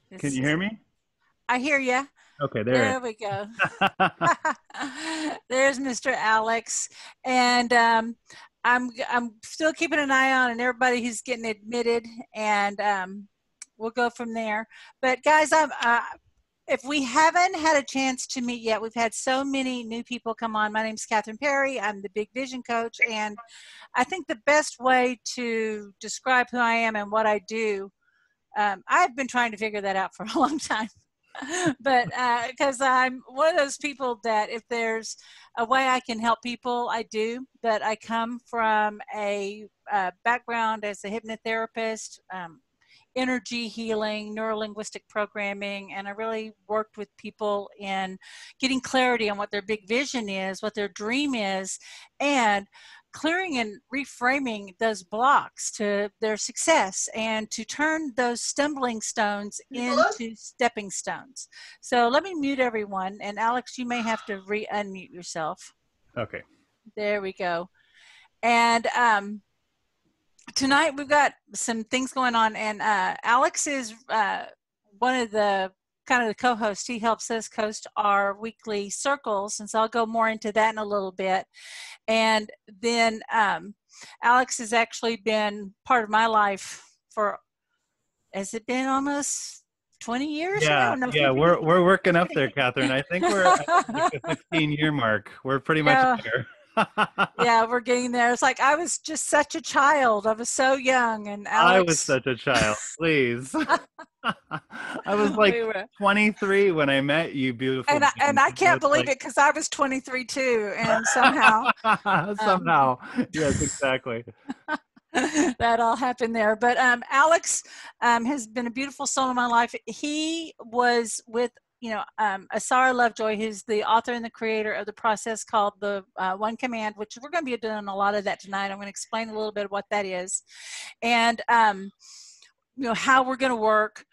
Can This you is, hear me? I hear you. Okay, there. There we go. There's Mr. Alex, and I'm still keeping an eye on and everybody who's getting admitted, and we'll go from there. But guys, if we haven't had a chance to meet yet, we've had so many new people come on. My name's Catherine Perry. I'm the Big Vision Coach, and I think the best way to describe who I am and what I do, I've been trying to figure that out for a long time. But because I'm one of those people that if there's a way I can help people, I do. But I come from a background as a hypnotherapist, energy healing, neurolinguistic programming, and I really worked with people in getting clarity on what their big vision is, what their dream is, and clearing and reframing those blocks to their success and to turn those stumbling stones into stepping stones. So let me mute everyone. And Alex, you may have to unmute yourself. Okay. There we go. And tonight we've got some things going on, and Alex is one of the kind of the co-hosts. He helps us host our weekly circles, and so I'll go more into that in a little bit. And then Alex has actually been part of my life for, has it been almost 20 years Yeah, now? No, yeah, 15. we're working up there, Catherine. I think we're at like the 15-year mark. We're pretty much Yeah. there. Yeah, we're getting there. It's like I was just such a child. I was so young, and I was Alex, such a child, please. I was like we were. 23 when I met you, beautiful And being. I I can't was believe like it because I was 23 too, and somehow um, somehow. Yes, exactly. that all happened there. But Alex has been a beautiful soul in my life. He was with Asara Lovejoy, who's the author and the creator of the process called the One Command, which we're going to be doing a lot of that tonight. I'm going to explain a little bit of what that is, and how we're going to work.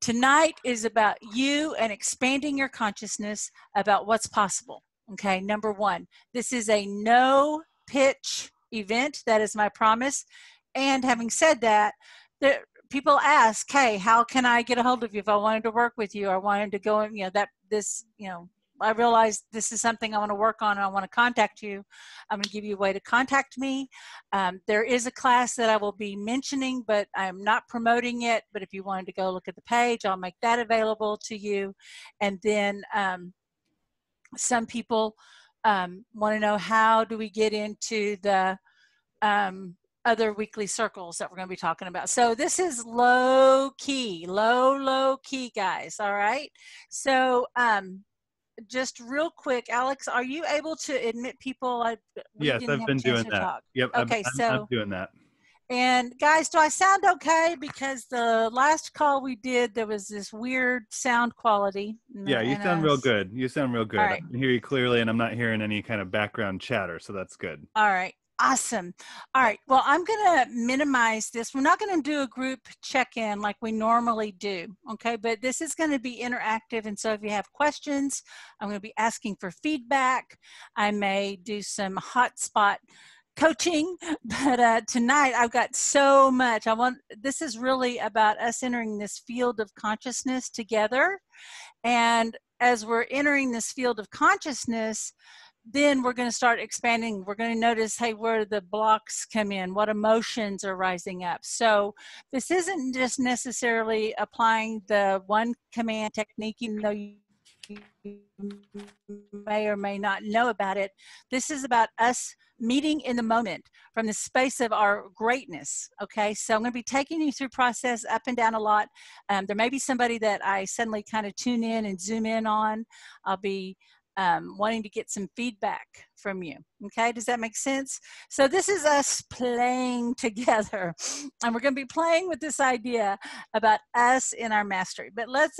Tonight is about you and expanding your consciousness about what's possible. Okay, number one, this is a no pitch event. That is my promise. And having said that, people ask, hey, how can I get a hold of you if I wanted to work with you? Or wanted to go and, I realize this is something I want to work on and I want to contact you. I'm going to give you a way to contact me. There is a class that I will be mentioning, but I'm not promoting it. But if you wanted to go look at the page, I'll make that available to you. And then some people want to know, how do we get into the other weekly circles that we're going to be talking about. So this is low key, guys. All right. So just real quick, Alex, are you able to admit people? We Yes, didn't I've have a been chance doing to that. talk. Yep, Okay, I'm so, doing that. and guys, do I sound okay? Because the last call we did, there was this weird sound quality. Yeah, you sound real good. You sound real All good. I right. can hear you clearly, and I'm not hearing any kind of background chatter, so that's good. All right. Awesome. All right. Well, I'm going to minimize this. We're not going to do a group check-in like we normally do. Okay. But this is going to be interactive. And so if you have questions, I'm going to be asking for feedback. I may do some hotspot coaching, but tonight I've got so much. This is really about us entering this field of consciousness together. And as we're entering this field of consciousness, then we're going to start expanding. We're going to notice, hey, where the blocks come in, what emotions are rising up. So this isn't just necessarily applying the one command technique, even though you may or may not know about it. This is about us meeting in the moment from the space of our greatness. Okay, so I'm going to be taking you through process up and down a lot. There may be somebody that I suddenly kind of tune in and zoom in on. I'll be wanting to get some feedback from you. Okay, does that make sense? So this is us playing together, and we're going to be playing with this idea about us in our mastery. But let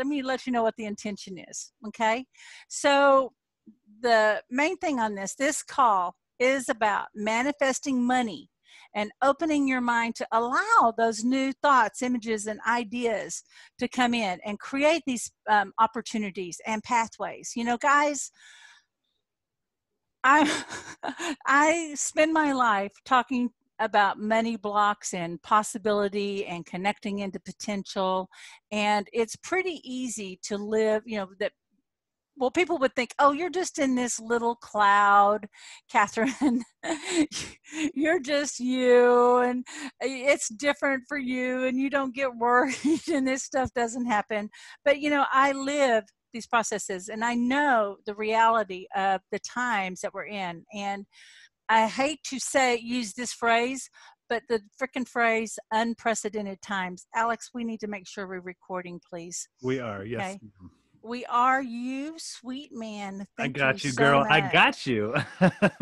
me let you know what the intention is. Okay, so the main thing on this call is about manifesting money and opening your mind to allow those new thoughts, images, and ideas to come in and create these opportunities and pathways. You know, guys, I I spend my life talking about money blocks and possibility and connecting into potential. And it's pretty easy to live, that, well, people would think, oh, you're just in this little cloud, Catherine. You're just you, and it's different for you, and you don't get worried, and this stuff doesn't happen. But, I live these processes, and I know the reality of the times that we're in. And I hate to use this phrase, but the frickin' phrase, unprecedented times. Alex, we need to make sure we're recording, please. We are, yes. Okay. We are, you sweet man. Thank I got you, so girl. much. I got you.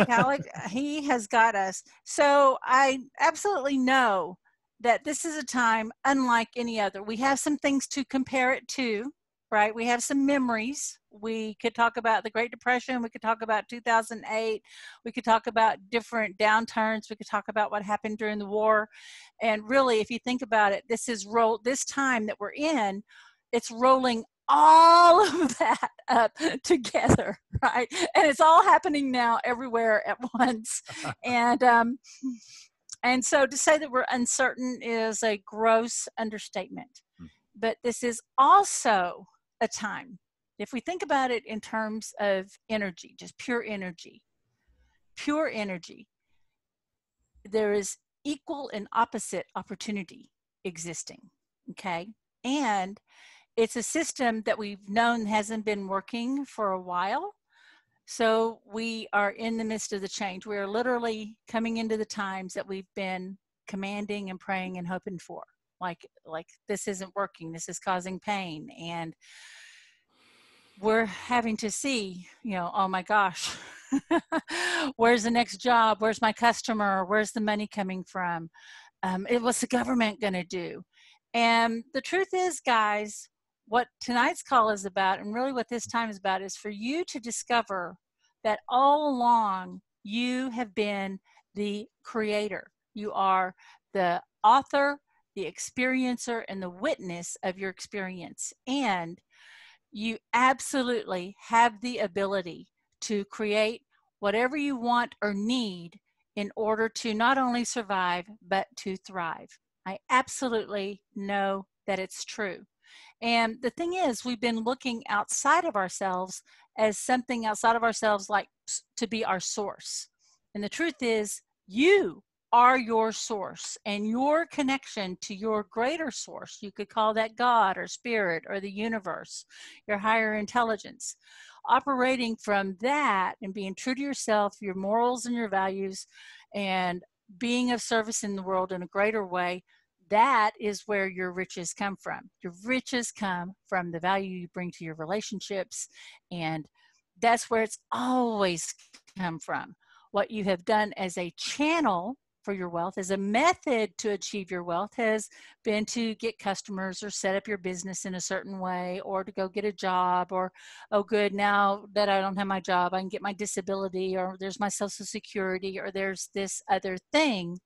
Alex, he has got us. So I absolutely know that this is a time unlike any other. We have some things to compare it to, right? We have some memories. We could talk about the Great Depression. We could talk about 2008. We could talk about different downturns. We could talk about what happened during the war. And really, if you think about it, this time that we're in, it's rolling all of that up together, right? And it's all happening now everywhere at once. And so to say that we're uncertain is a gross understatement. But this is also a time, if we think about it in terms of energy, just pure energy, there is equal and opposite opportunity existing, okay? And it's a system that we've known hasn't been working for a while. So we are in the midst of the change. We are literally coming into the times that we've been commanding and praying and hoping for. Like this isn't working. This is causing pain. And we're having to see, oh my gosh, where's the next job? Where's my customer? Where's the money coming from? What's the government going to do? And the truth is, guys, what tonight's call is about, and really what this time is about, is for you to discover that all along you have been the creator. You are the author, the experiencer, and the witness of your experience. And you absolutely have the ability to create whatever you want or need in order to not only survive, but to thrive. I absolutely know that it's true. And the thing is, we've been looking outside of ourselves as something outside of ourselves, like to be our source. And the truth is, you are your source, and your connection to your greater source, you could call that God or spirit or the universe, your higher intelligence. Operating from that and being true to yourself, your morals and your values, and being of service in the world in a greater way, that is where your riches come from. Your riches come from the value you bring to your relationships, and that's where it's always come from. What you have done as a channel for your wealth, as a method to achieve your wealth, has been to get customers or set up your business in a certain way, or to go get a job, or, oh good, now that I don't have my job, I can get my disability, or there's my Social Security, or there's this other thing.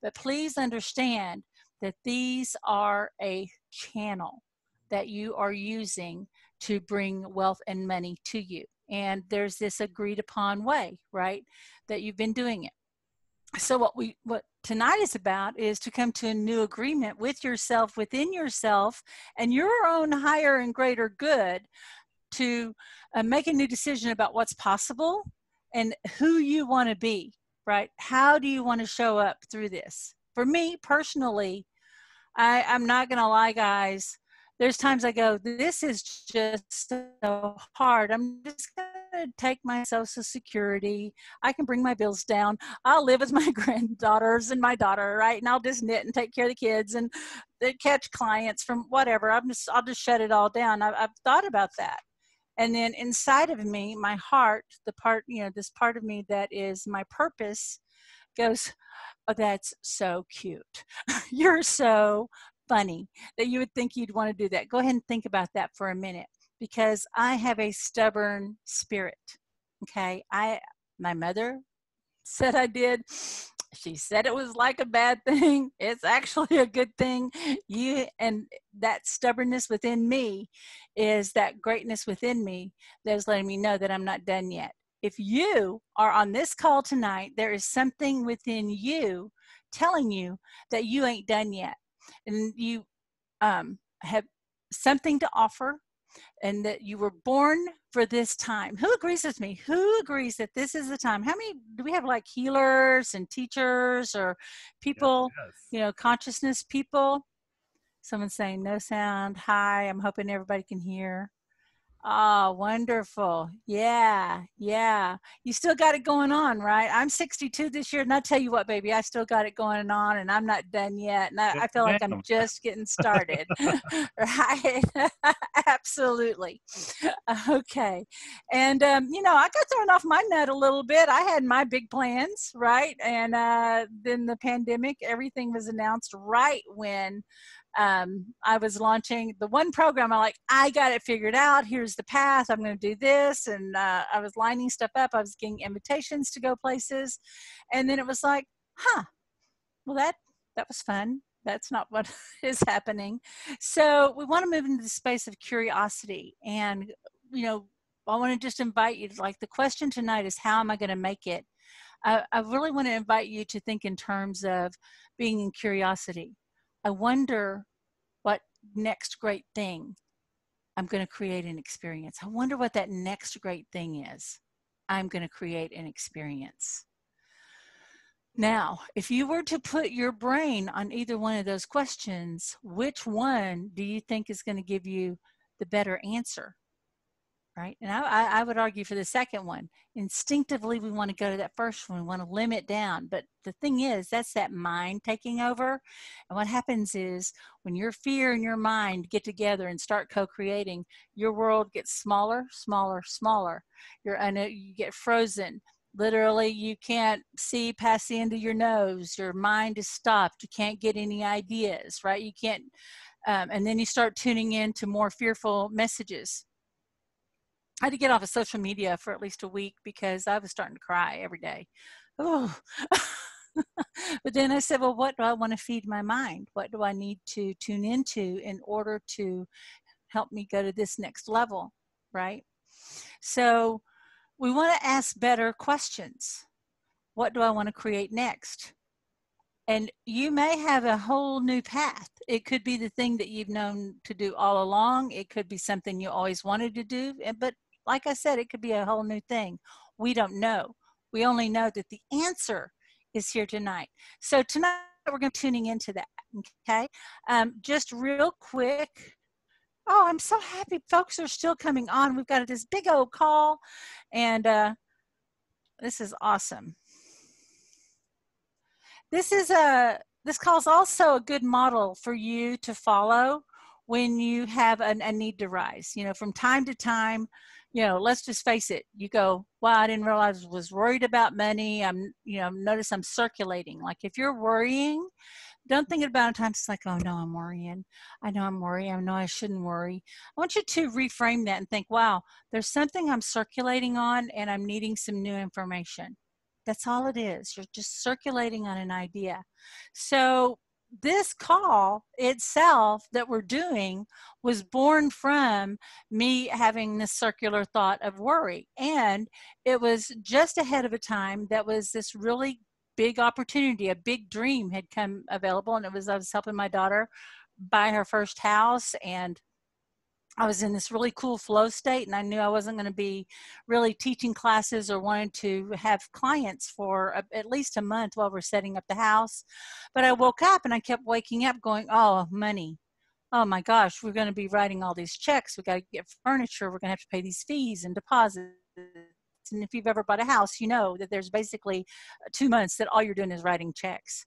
But please understand that these are a channel that you are using to bring wealth and money to you. And there's this agreed upon way, right, that you've been doing it. So what tonight is about is to come to a new agreement with yourself, within yourself, and your own higher and greater good, to make a new decision about what's possible and who you want to be, right? How do you want to show up through this? For me personally, I'm not going to lie, guys. There's times I go, this is just so hard. I'm just going to take my Social Security. I can bring my bills down. I'll live with my granddaughters and my daughter, right? And I'll just knit and take care of the kids and catch clients from whatever. I'll just shut it all down. I've thought about that. And then inside of me, my heart, this part of me that is my purpose, goes, oh, that's so cute. You're so funny that you would think you'd want to do that. Go ahead and think about that for a minute, because I have a stubborn spirit. Okay. My mother said I did. She said it was like a bad thing. It's actually a good thing. And that stubbornness within me is that greatness within me that is letting me know that I'm not done yet. If you are on this call tonight, there is something within you telling you that you ain't done yet, and you have something to offer, and that you were born for this time. Who agrees with me? Who agrees that this is the time? How many do we have, like healers and teachers or people, Yes. consciousness people? Someone's saying no sound. Hi, I'm hoping everybody can hear. Oh, wonderful. Yeah, yeah. You still got it going on, right? I'm 62 this year, and I tell you what, baby, I still got it going on, and I'm not done yet. And Yes, I feel like I'm ma'am. just getting started, right? Absolutely. Okay. And, I got thrown off my nut a little bit. I had my big plans, right? And then the pandemic, everything was announced right when I was launching the one program. I got it figured out. Here's the path. I'm going to do this. And I was lining stuff up. I was getting invitations to go places. And then it was like, well, that was fun. That's not what is happening. So we want to move into the space of curiosity. And, I want to just invite you, like the question tonight is, how am I going to make it? I really want to invite you to think in terms of being in curiosity. I wonder what next great thing I'm going to create an experience. I wonder what that next great thing is. I'm going to create an experience. Now, if you were to put your brain on either one of those questions, which one do you think is going to give you the better answer? Right? And I would argue for the second one. Instinctively, we want to go to that first one. We want to limit down. But the thing is, that's that mind taking over. And what happens is when your fear and your mind get together and start co-creating, your world gets smaller, smaller, smaller. You get frozen. Literally, you can't see past the end of your nose. Your mind is stopped. You can't get any ideas, right? You can't. And then you start tuning in to more fearful messages. I had to get off of social media for at least a week because I was starting to cry every day. Oh. But then I said, well, what do I want to feed my mind? What do I need to tune into in order to help me go to this next level, right? So we want to ask better questions. What do I want to create next? And you may have a whole new path. It could be the thing that you've known to do all along. It could be something you always wanted to do, but like I said, it could be a whole new thing. We don't know. We only know that the answer is here tonight. So tonight we're going to be tuning into that, okay? Just real quick. Oh, I'm so happy folks are still coming on. We've got this big old call, and this is awesome. This call is also a good model for you to follow when you have a need to rise. From time to time, let's just face it. You go, wow, I didn't realize I was worried about money. Notice I'm circulating. Like if you're worrying, don't think about it times it's like, oh no, I'm worrying. I know I'm worrying. I know I shouldn't worry. I want you to reframe that and think, wow, there's something I'm circulating on and I'm needing some new information. That's all it is. You're just circulating on an idea. So this call itself that we're doing was born from me having this circular thought of worry. And it was just ahead of a time that was this really big opportunity, a big dream had come available. And I was helping my daughter buy her first house, and I was in this really cool flow state, and I knew I wasn't going to be really teaching classes or wanting to have clients for at least a month while we're setting up the house. But I woke up and I kept waking up going, oh, money. Oh my gosh, we're going to be writing all these checks. We got to get furniture. We're going to have to pay these fees and deposits. And if you've ever bought a house, you know that there's basically 2 months that all you're doing is writing checks.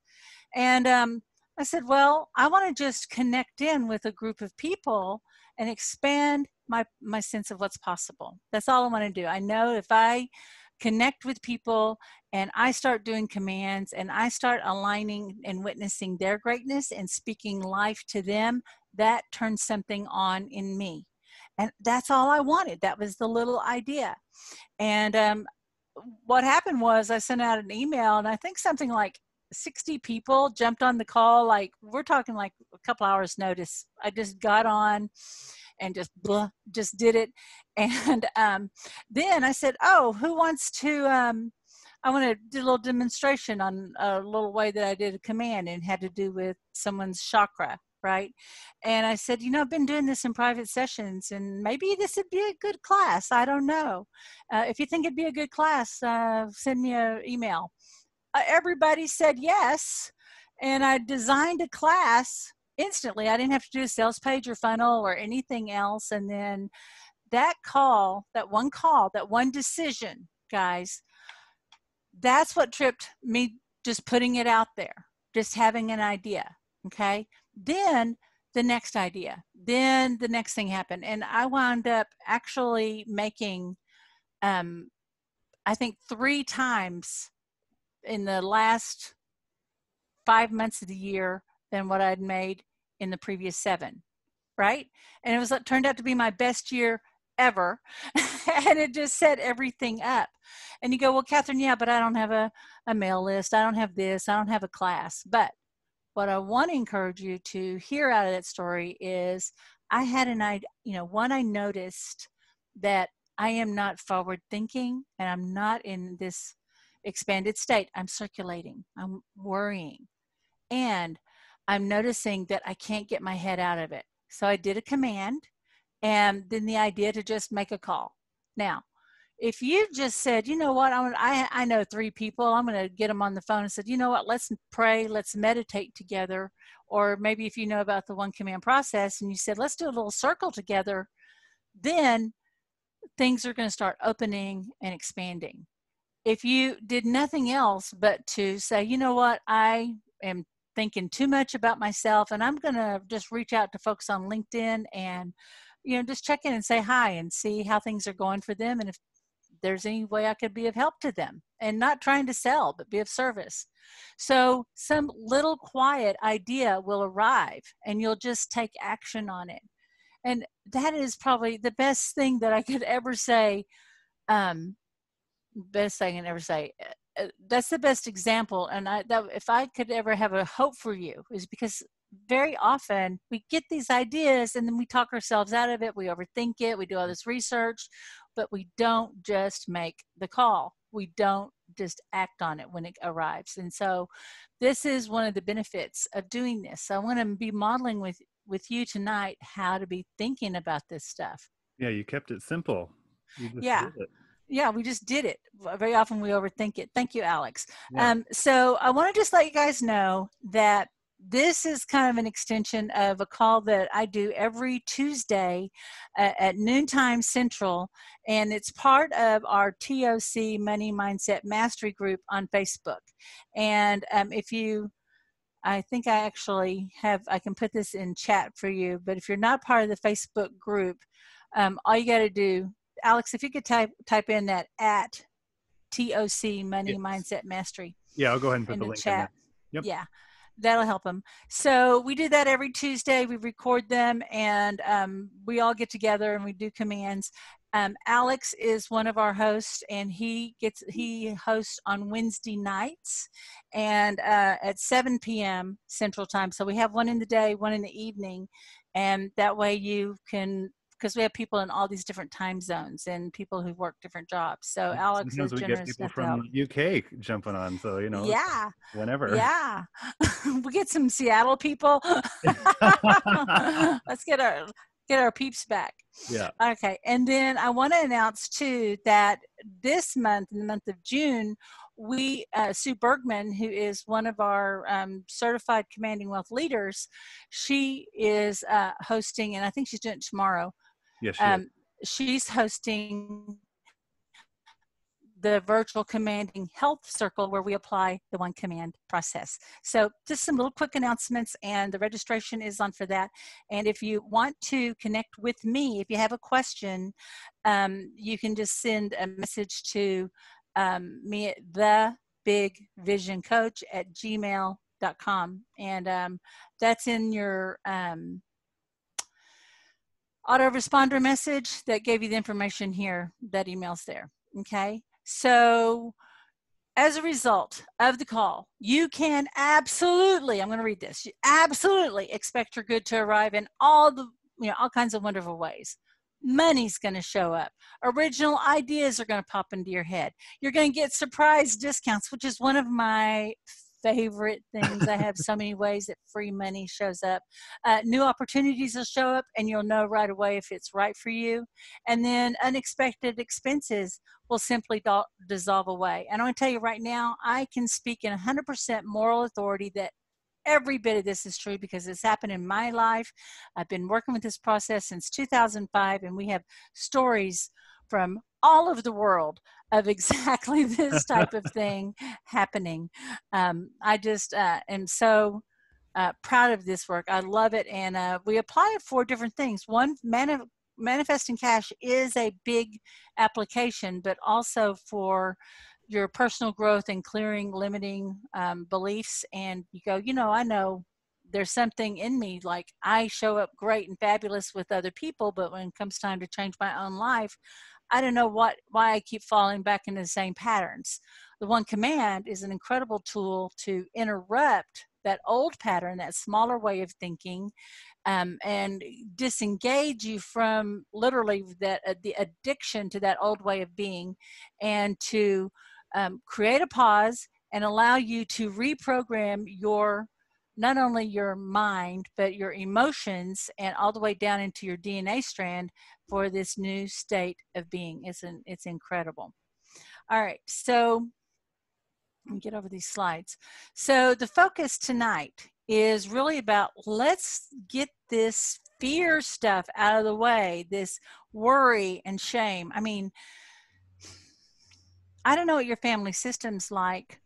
And I said, well, I want to just connect in with a group of people and expand my sense of what's possible. That's all I want to do. I know if I connect with people and I start doing commands and I start aligning and witnessing their greatness and speaking life to them, that turns something on in me. And that's all I wanted. That was the little idea. And what happened was I sent out an email, and I think something like 60 people jumped on the call. Like we're talking like a couple hours notice. I just got on and just did it. And then I said, oh, who wants to, I want to do a little demonstration on a little way that I did a command, and had to do with someone's chakra, right? And I said, I've been doing this in private sessions, and maybe this would be a good class. I don't know. If you think it'd be a good class, send me an email. Everybody said yes, and I designed a class instantly. I didn't have to do a sales page or funnel or anything else. And then that one decision, guys, that's what tripped me, just putting it out there, just having an idea. Okay. Then the next idea, then the next thing happened. And I wound up actually making, I think 3 times in the last 5 months of the year than what I'd made in the previous 7. Right. And it turned out to be my best year ever. And it just set everything up. And you go, well, Catherine, yeah, but I don't have a mail list. I don't have this. I don't have a class. But what I want to encourage you to hear out of that story is I had an idea, I noticed that I am not forward thinking, and I'm not in this expanded state. I'm circulating. I'm worrying. And I'm noticing that I can't get my head out of it. So I did a command, and then the idea to just make a call. Now, if you just said, you know what, I know 3 people, I'm going to get them on the phone and said, you know what, let's pray, let's meditate together. Or maybe if you know about the 1 command process and you said, let's do a little circle together, then things are going to start opening and expanding. If you did nothing else but to say, you know what, I am thinking too much about myself, and I'm going to just reach out to folks on LinkedIn and, just check in and say hi and see how things are going for them. And if there's any way I could be of help to them, and not trying to sell, but be of service. So some little quiet idea will arrive, and you'll just take action on it. And that is probably the best thing that I could ever say. Best thing I can ever say. That's the best example. And if I could ever have a hope for you, is because very often we get these ideas and then we talk ourselves out of it. We overthink it. We do all this research, but we don't just make the call. We don't just act on it when it arrives. And so this is one of the benefits of doing this. So I want to be modeling with you tonight how to be thinking about this stuff. Yeah, you kept it simple. You just did it. Yeah, we just did it. Very often we overthink it. Thank you, Alex. Yeah. So I want to just let you guys know that this is kind of an extension of a call that I do every Tuesday at noontime Central, and it's part of our TOC Money Mindset Mastery group on Facebook. And I think I actually I can put this in chat for you, but if you're not part of the Facebook group, all you got to do, Alex, if you could type in that at TOC Money Mindset Mastery. Yeah, I'll go ahead and put the link in there. Yep. Yeah, that'll help them. So we do that every Tuesday. We record them, and we all get together and we do commands. Alex is one of our hosts, and he hosts on Wednesday nights and at 7 p.m. Central Time. So we have one in the day, one in the evening, and that way you can, because we have people in all these different time zones and people who work different jobs. So Alex sometimes is we generous get people enough from UK jumping on, so yeah, whenever. Yeah, we get some Seattle people. Let's get our peeps back. Yeah. Okay, and then I want to announce too that this month, in the month of June, we Sue Bergman, who is one of our certified commanding wealth leaders, she is hosting, and I think she's doing it tomorrow. Yes, she is. She's hosting the virtual commanding health circle, where we apply the 1 command process. So just some little quick announcements, and the registration is on for that. And if you want to connect with me, if you have a question, you can just send a message to me at thebigvisioncoach@gmail.com. And that's in your autoresponder message that gave you the information here. That email's there. Okay. So as a result of the call, you can absolutely, I'm going to read this, you absolutely expect your good to arrive in all kinds of wonderful ways. Money's going to show up. Original ideas are going to pop into your head. You're going to get surprise discounts, which is one of my favorite things. I have so many ways that free money shows up. New opportunities will show up, and you'll know right away if it's right for you. And then unexpected expenses will simply dissolve away. And I'm going to tell you right now, I can speak in 100% moral authority that every bit of this is true because it's happened in my life. I've been working with this process since 2005, and we have stories from all over the world of exactly this type of thing happening. I just am so proud of this work. I love it, and we apply it for different things. One, manifesting cash is a big application, but also for your personal growth and clearing limiting beliefs. And you go, I know there's something in me, like I show up great and fabulous with other people, but when it comes time to change my own life, I don't know why I keep falling back into the same patterns. The One Command is an incredible tool to interrupt that old pattern, that smaller way of thinking, and disengage you from literally that the addiction to that old way of being, and to create a pause and allow you to reprogram not only your mind, but your emotions, and all the way down into your DNA strand for this new state of being. It's incredible. All right, so let me get over these slides. So the focus tonight is really about, let's get this fear stuff out of the way, this worry and shame. I mean, I don't know what your family system's like,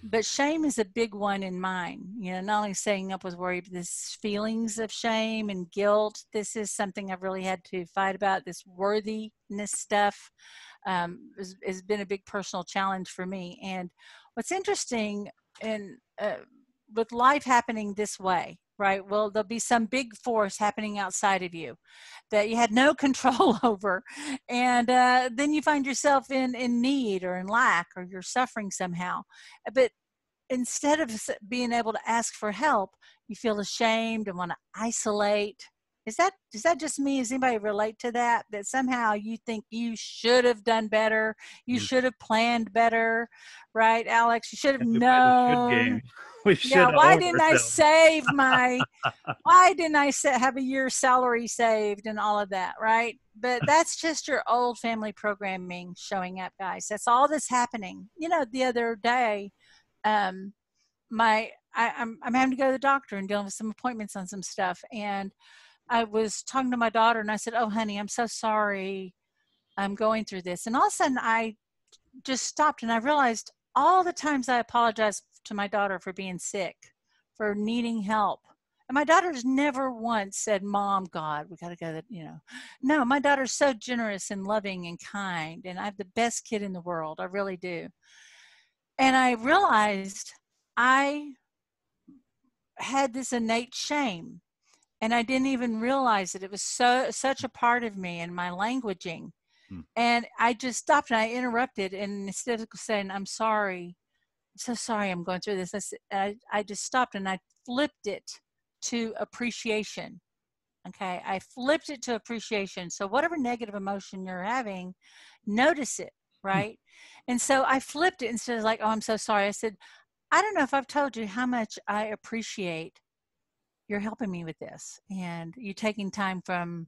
but shame is a big one in mine. Not only staying up with worry, but this feelings of shame and guilt. This is something I've really had to fight about. This worthiness stuff has been a big personal challenge for me. And what's interesting with life happening this way, right? Well, there'll be some big force happening outside of you that you had no control over. And then you find yourself in need or in lack, or you're suffering somehow. But instead of being able to ask for help, you feel ashamed and want to isolate. Is that just me? Does anybody relate to that? That somehow you think you should have done better, you should have planned better, right, Alex? You should have And we play the should game. known. We Yeah, should why all of didn't I ourselves. save why didn't I have a year's salary saved and all of that, right? But that's just your old family programming showing up, guys. That's all that's happening. The other day, um, I'm having to go to the doctor and dealing with some appointments on some stuff. And I was talking to my daughter, and I said, "Oh, honey, I'm so sorry I'm going through this." And all of a sudden I just stopped, and I realized all the times I apologized to my daughter for being sick, for needing help. And my daughter's never once said, "Mom, God, we got to go," No, my daughter's so generous and loving and kind. And I have the best kid in the world. I really do. And I realized I had this innate shame, and I didn't even realize it. It was such a part of me and my languaging. And I just stopped and I interrupted, and instead of saying, "I'm sorry, I'm so sorry I'm going through this," I just stopped and I flipped it to appreciation. Okay, I flipped it to appreciation. So whatever negative emotion you're having, notice it, right? And so I flipped it. Instead of like, "Oh, I'm so sorry," I said, "I don't know if I've told you how much I appreciate you're helping me with this, and you taking time from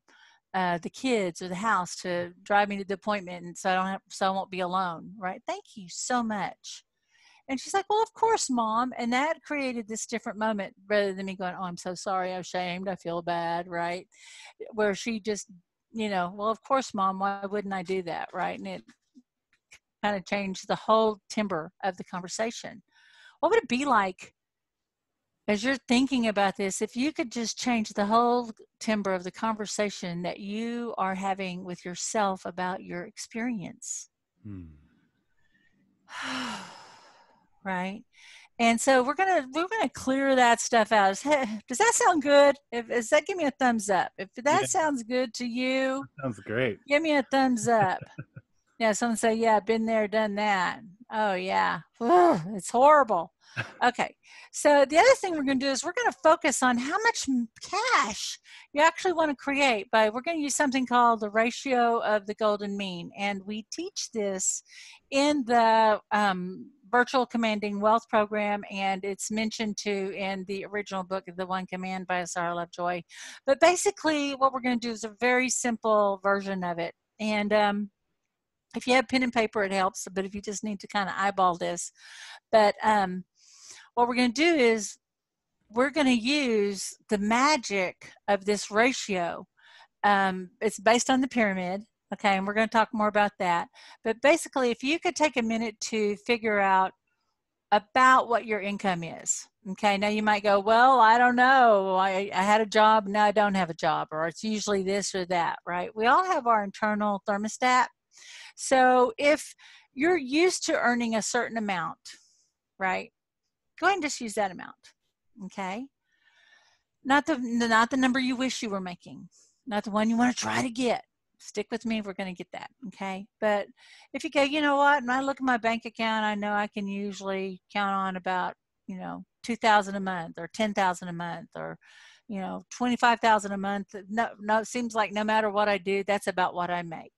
the kids or the house to drive me to the appointment, and so I won't be alone, right? Thank you so much." And she's like, "Well, of course, Mom." And that created this different moment, rather than me going, "Oh, I'm so sorry, I'm ashamed, I feel bad," right? Where she just, "Well, of course, Mom, why wouldn't I do that?" Right? And it kind of changed the whole timbre of the conversation. What would it be like, as you're thinking about this, if you could just change the whole timbre of the conversation that you are having with yourself about your experience? Right? And so we're gonna clear that stuff out. Does that sound good? Does that, give me a thumbs up? If that Yeah, sounds good to you, sounds great. give me a thumbs up. Yeah, someone say, "Yeah, been there, done that." Oh yeah, it's horrible. Okay, so the other thing we're going to do is we're going to focus on how much cash you actually want to create we're going to use something called the ratio of the golden mean. And we teach this in the virtual commanding wealth program, and it's mentioned too in the original book, The One Command by Sarah Lovejoy. But basically what we're going to do is a very simple version of it. And if you have pen and paper, it helps, but if you just need to kind of eyeball this. But what we're going to do is we're going to use the magic of this ratio. It's based on the pyramid, okay, and we're going to talk more about that. But basically, if you could take a minute to figure out about what your income is. Okay, now you might go, well, I don't know. I had a job, now I don't have a job, or it's usually this or that, right? We all have our internal thermostat. So if you're used to earning a certain amount, right, go ahead and just use that amount, okay? Not the number you wish you were making, not the one you want to try to get. Stick with me, we're going to get that, okay? But if you go, you know what, when I look at my bank account, I know I can usually count on about, you know, $2,000 a month or $10,000 a month or, you know, $25,000 a month. No, it seems like no matter what I do, that's about what I make,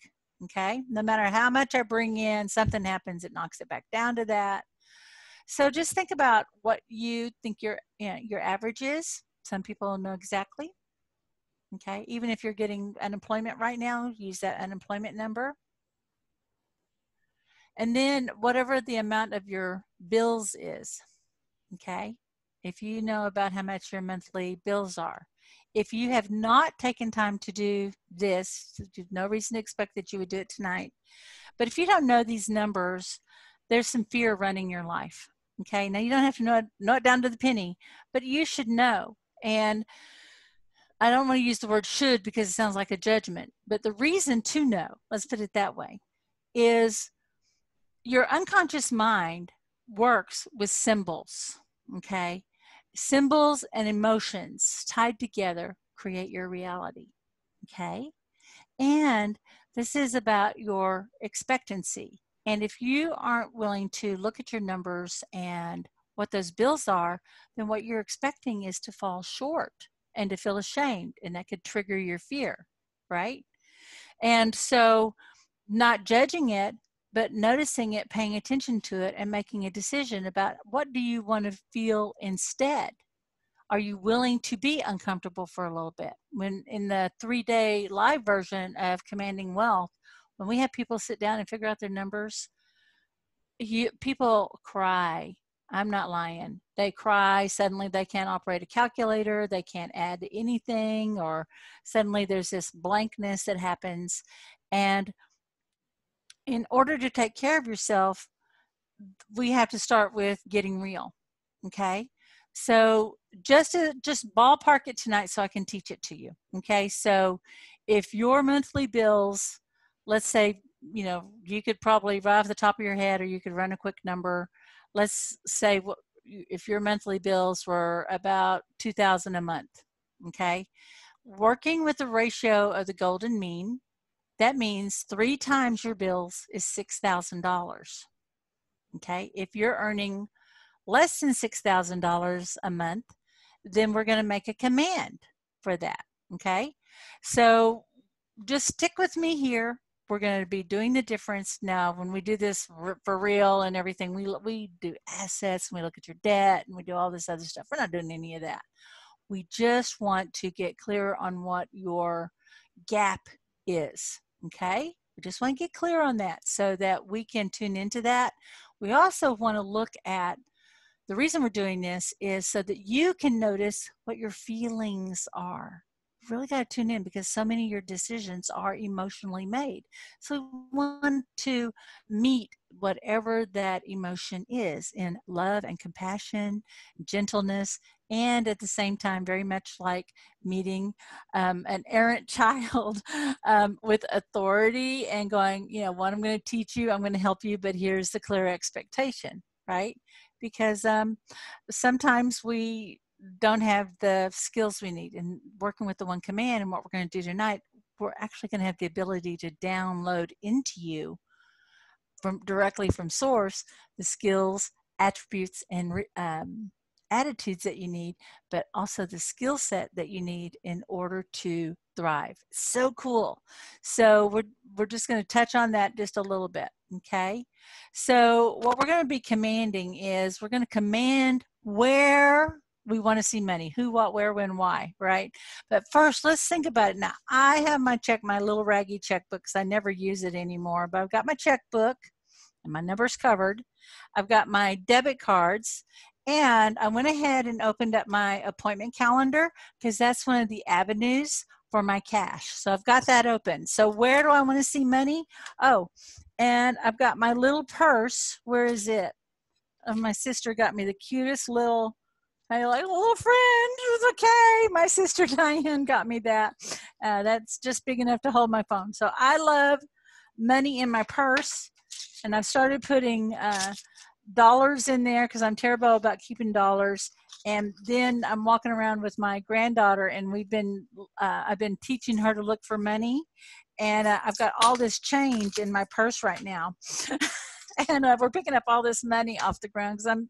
okay? No matter how much I bring in, something happens, it knocks it back down to that. So just think about what you think your average is. Some people know exactly. Okay, even if you're getting unemployment right now, use that unemployment number. And then whatever the amount of your bills is, okay? If you know about how much your monthly bills are. If you have not taken time to do this, there's no reason to expect that you would do it tonight. But if you don't know these numbers, there's some fear running your life. Okay, now you don't have to know it down to the penny, but you should know. And I don't want to use the word should because it sounds like a judgment, but the reason to know, let's put it that way, is your unconscious mind works with symbols, okay? Symbols and emotions tied together create your reality, okay? And this is about your expectancy. And if you aren't willing to look at your numbers and what those bills are, then what you're expecting is to fall short and to feel ashamed, and that could trigger your fear, right? And so not judging it, but noticing it, paying attention to it, and making a decision about what do you want to feel instead. Are you willing to be uncomfortable for a little bit? When in the 3-day live version of Commanding Wealth, when we have people sit down and figure out their numbers, people cry. I'm not lying. They cry. Suddenly they can't operate a calculator. They can't add anything, or suddenly there's this blankness that happens. And in order to take care of yourself, we have to start with getting real. Okay. So just ballpark it tonight so I can teach it to you. Okay. So if your monthly bills, let's say, you know, you could probably right off the top of your head, or you could run a quick number. Let's say if your monthly bills were about $2,000 a month. Okay. Working with the ratio of the golden mean, that means 3 times your bills is $6,000. Okay. If you're earning less than $6,000 a month, then we're going to make a command for that. Okay. So just stick with me here. We're going to be doing the difference now. When we do this for real and everything, we do assets and we look at your debt and we do all this other stuff. We're not doing any of that. We just want to get clear on what your gap is. Okay. We just want to get clear on that so that we can tune into that. We also want to look at the reason we're doing this is so that you can notice what your feelings are. You really got to tune in because so many of your decisions are emotionally made. So we want to meet whatever that emotion is in love and compassion, gentleness, and at the same time, very much like meeting an errant child with authority and going, you know, what I'm going to teach you, I'm going to help you, but here's the clear expectation, right? Because sometimes we don't have the skills we need. And working with the One Command and what we're going to do tonight, we're actually going to have the ability to download into you directly from source the skills attributes and attitudes that you need, but also the skill set that you need in order to thrive. So cool. So we're just going to touch on that just a little bit. Okay. So what we're going to be commanding is we're going to command where we want to see money, who, what, where, when, why, right? But first, let's think about it. Now, I have my little raggy checkbook because I never use it anymore, but I've got my checkbook and my number's covered. I've got my debit cards, and I went ahead and opened up my appointment calendar because that's one of the avenues for my cash. So I've got that open. So where do I want to see money? Oh, and I've got my little purse. Where is it? Oh, my sister got me the cutest little, like a little friend. It was okay. My sister Diane got me that. That's just big enough to hold my phone. So I love money in my purse, and I've started putting dollars in there because I'm terrible about keeping dollars. And then I'm walking around with my granddaughter, and I've been teaching her to look for money, and I've got all this change in my purse right now. And we're picking up all this money off the ground because I'm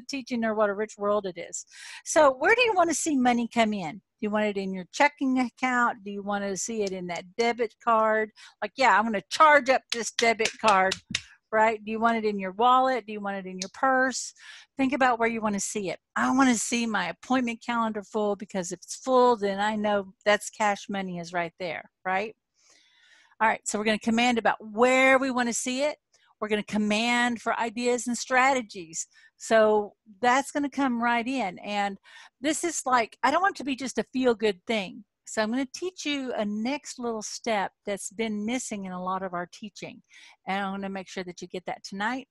teaching her what a rich world it is. So where do you want to see money come in? Do you want it in your checking account? Do you want to see it in that debit card? Like, yeah, I'm going to charge up this debit card, right? Do you want it in your wallet? Do you want it in your purse? Think about where you want to see it. I want to see my appointment calendar full, because if it's full, then I know that's cash money is right there, right? All right, so we're going to command about where we want to see it. We're going to command for ideas and strategies. So that's going to come right in. And this is like, I don't want it to be just a feel-good thing. So I'm going to teach you a next little step that's been missing in a lot of our teaching. And I'm going to make sure that you get that tonight.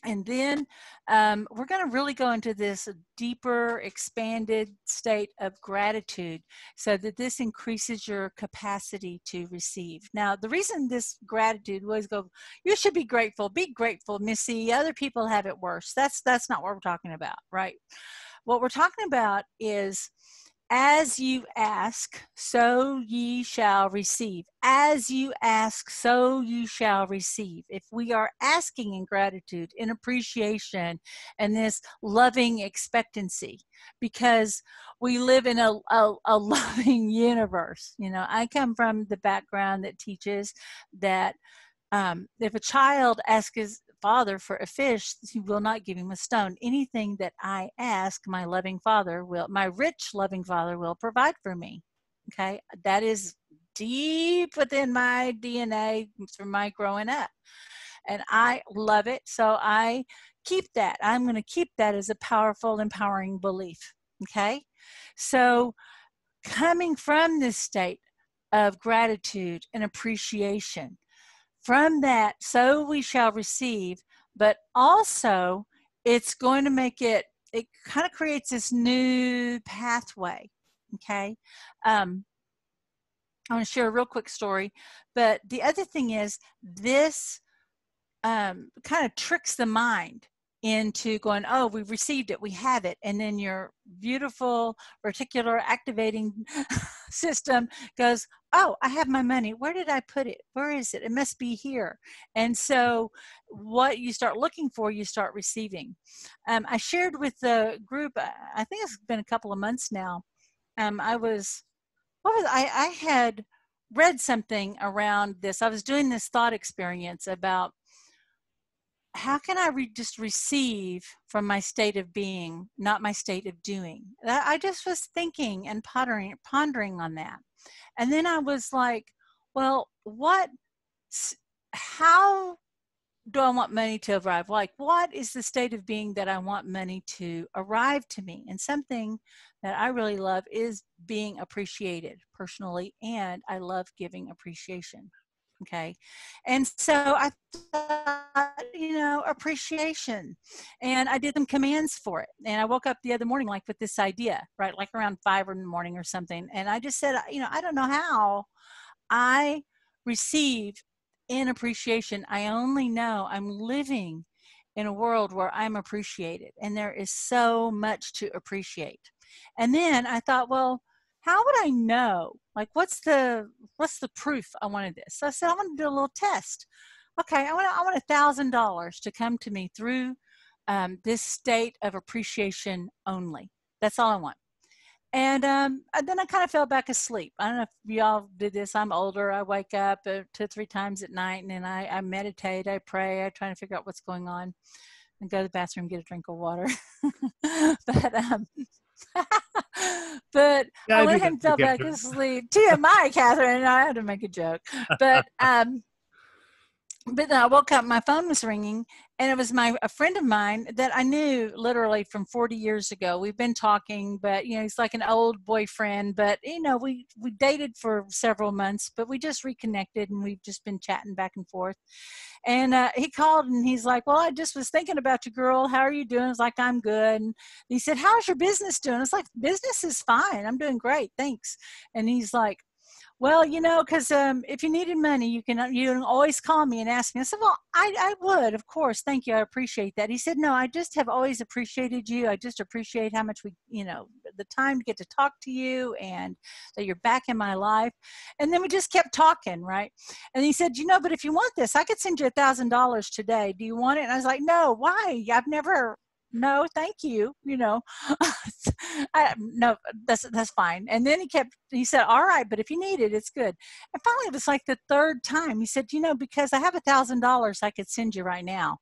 And then we're going to really go into this deeper, expanded state of gratitude so that this increases your capacity to receive. Now, the reason this gratitude was you should be grateful, Missy. Other people have it worse. That's not what we're talking about, right? What we're talking about is, as you ask, so ye shall receive. As you ask, so you shall receive. If we are asking in gratitude, in appreciation, and this loving expectancy, because we live in a loving universe. You know, I come from the background that teaches that if a child asks his father for a fish, he will not give him a stone. Anything that I ask, my rich loving father will provide for me. Okay, that is deep within my DNA from my growing up, and I love it. So I keep that. I'm going to keep that as a powerful, empowering belief. Okay, so coming from this state of gratitude and appreciation, from that, so we shall receive, but also it's going to make it kind of creates this new pathway, okay? I want to share a real quick story, but the other thing is this kind of tricks the mind into going, oh, we've received it, we have it. And then your beautiful reticular activating system goes, oh, I have my money. Where did I put it? Where is it? It must be here. And so what you start looking for, you start receiving. I shared with the group, I think it's been a couple of months now. I had read something around this. I was doing this thought experience about how can I just receive from my state of being, not my state of doing? I just was thinking and pondering on that. And then I was like, well, how do I want money to arrive? Like, what is the state of being that I want money to arrive to me? And something that I really love is being appreciated personally, and I love giving appreciation. Okay. And so I thought, appreciation. And I did some commands for it. And I woke up the other morning, like with this idea, right? Like around 5 in the morning or something. And I just said, I don't know how I receive in appreciation. I only know I'm living in a world where I'm appreciated. And there is so much to appreciate. And then I thought, well, how would I know? Like, what's the proof I wanted this? So I said, I want to do a little test. Okay, I want $1,000 to come to me through this state of appreciation only. That's all I want. And then I kind of fell back asleep. I don't know if y'all did this. I'm older. I wake up 2 or 3 times at night, and then I meditate, I pray, I try to figure out what's going on, and go to the bathroom, get a drink of water. but but Yeah, I I went do ahead that and too, fell back Catherine. asleep. TMI, Catherine. I had to make a joke. But then I woke up, my phone was ringing, and it was a friend of mine that I knew literally from 40 years ago. We've been talking, but he's like an old boyfriend, but we dated for several months, but we just reconnected, and we've just been chatting back and forth. And he called, and he's like, well, I just was thinking about you, girl. How are you doing? I was like, I'm good. And he said, how's your business doing? I was like, business is fine. I'm doing great. Thanks. And he's like, well, because if you needed money, you can always call me and ask me. I said, well, I would, of course. Thank you. I appreciate that. He said, no, I just have always appreciated you. I just appreciate how much the time to get to talk to you and that you're back in my life. And then we just kept talking, right? And he said, but if you want this, I could send you $1,000 today. Do you want it? And I was like, no, why? No, thank you. No, that's fine. And then he said, all right, but if you need it, it's good. And finally, it was like the 3rd time he said, because I have $1,000 I could send you right now.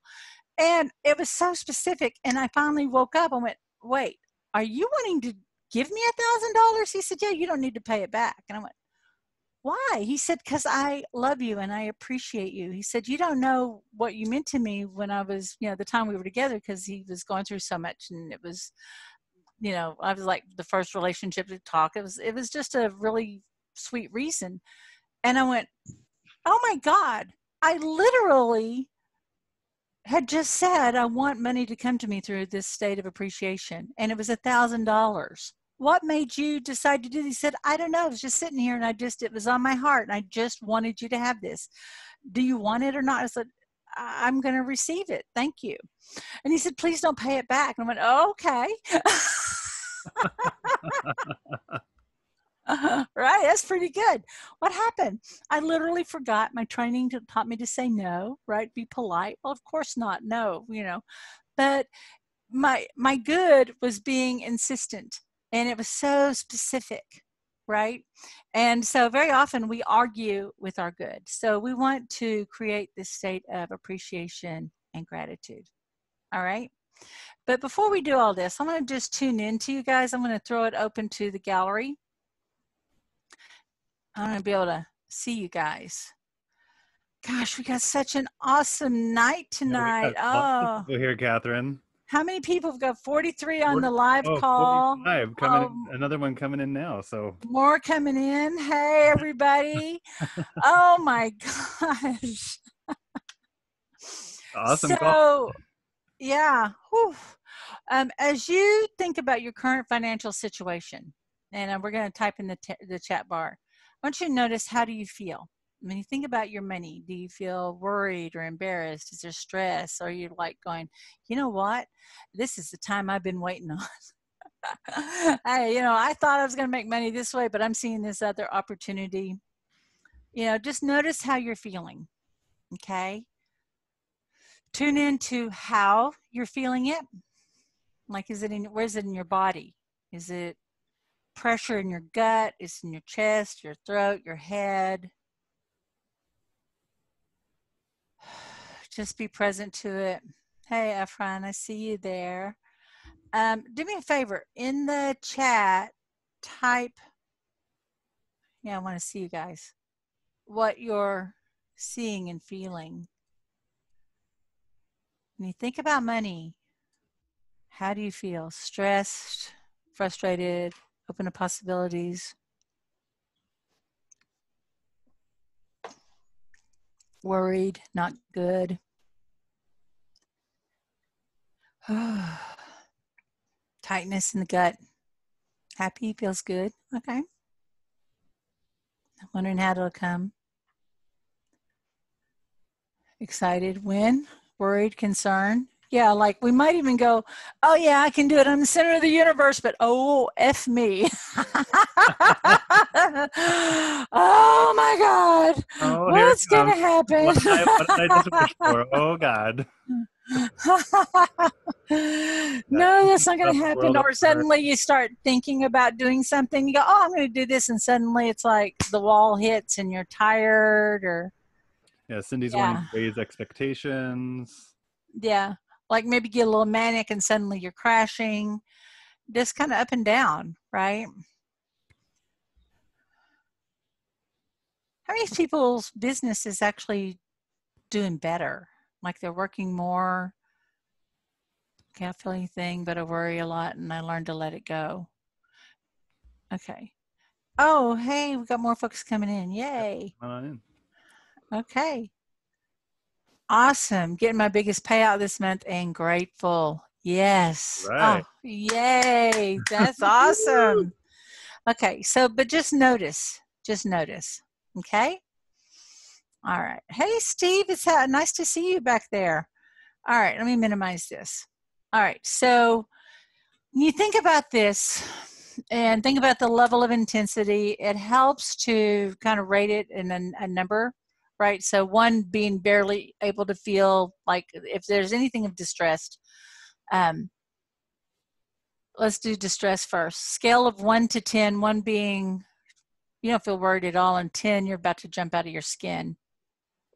And it was so specific. And I finally woke up and went, wait, are you wanting to give me $1,000? He said, yeah, you don't need to pay it back. And I went, why? He said, because I love you and I appreciate you. He said, you don't know what you meant to me when I was, the time we were together, because he was going through so much. And it was, I was like the first relationship to talk. It was just a really sweet reason. And I went, oh my God, I literally had just said, I want money to come to me through this state of appreciation. And it was $1,000. What made you decide to do this? He said, I don't know. I was just sitting here and it was on my heart. And I just wanted you to have this. Do you want it or not? I said, I'm going to receive it. Thank you. And he said, please don't pay it back. And I went, oh, okay. Right. That's pretty good. What happened? I literally forgot. My training taught me to say no, right? Be polite. Well, of course not. No, but my good was being insistent, and it was so specific, right? And so very often we argue with our good. So we want to create this state of appreciation and gratitude. All right. But before we do all this, I'm going to just tune in to you guys. I'm going to throw it open to the gallery. I'm going to be able to see you guys. Gosh, we got such an awesome night tonight. Yeah, people here, Catherine. How many people? We've got 43 on the live call. 45 coming in, another one coming in now. So more coming in. Hey, everybody. Oh my gosh. Awesome call. Yeah. Whew. As you think about your current financial situation, and we're going to type in the chat bar, I want you to notice, how do you feel? When you think about your money, do you feel worried or embarrassed? Is there stress? Or are you like going, you know what? This is the time I've been waiting on. I thought I was going to make money this way, but I'm seeing this other opportunity. Just notice how you're feeling. Okay. Tune into how you're feeling it. Like, where's it in your body? Is it pressure in your gut? Is it in your chest, your throat, your head? Just be present to it. Hey, Efron, I see you there. Do me a favor. In the chat, type, I want to see you guys, what you're seeing and feeling. When you think about money, how do you feel? Stressed, frustrated, open to possibilities, worried, not good. Tightness in the gut. Happy, feels good. Okay. I'm wondering how it'll come. Excited, when? Worried, concerned. Yeah, like we might even go, oh yeah, I can do it. I'm the center of the universe, but oh, F me. Oh my God. Oh, what's going to happen? What did I just wish for? Oh God. No, that's not going Up to the happen. world Or apart. suddenly you start thinking about doing something. You go, oh, I'm going to do this. And suddenly it's like the wall hits and you're tired or, Yeah, Cindy's wanting yeah, to raise expectations. yeah. Like maybe get a little manic and suddenly you're crashing. Just kind of up and down, right? How many people's business is actually doing better? Like they're working more, can't feel anything, but I worry a lot and I learned to let it go. Okay. Oh, hey, we got more folks coming in. Yep, Yay. come on in. Okay. Awesome. Getting my biggest payout this month and grateful. Yes. Oh, Right. yay. That's awesome. Okay. So, but just notice. Just notice. Okay. All right. Hey, Steve, it's nice to see you back there. All right. Let me minimize this. All right. So, when you think about this and think about the level of intensity, it helps to kind of rate it in a number, right? So one being barely able to feel like if there's anything of distress, um, let's do distress first. Scale of 1 to 10, 1 being you don't feel worried at all, and 10, you're about to jump out of your skin.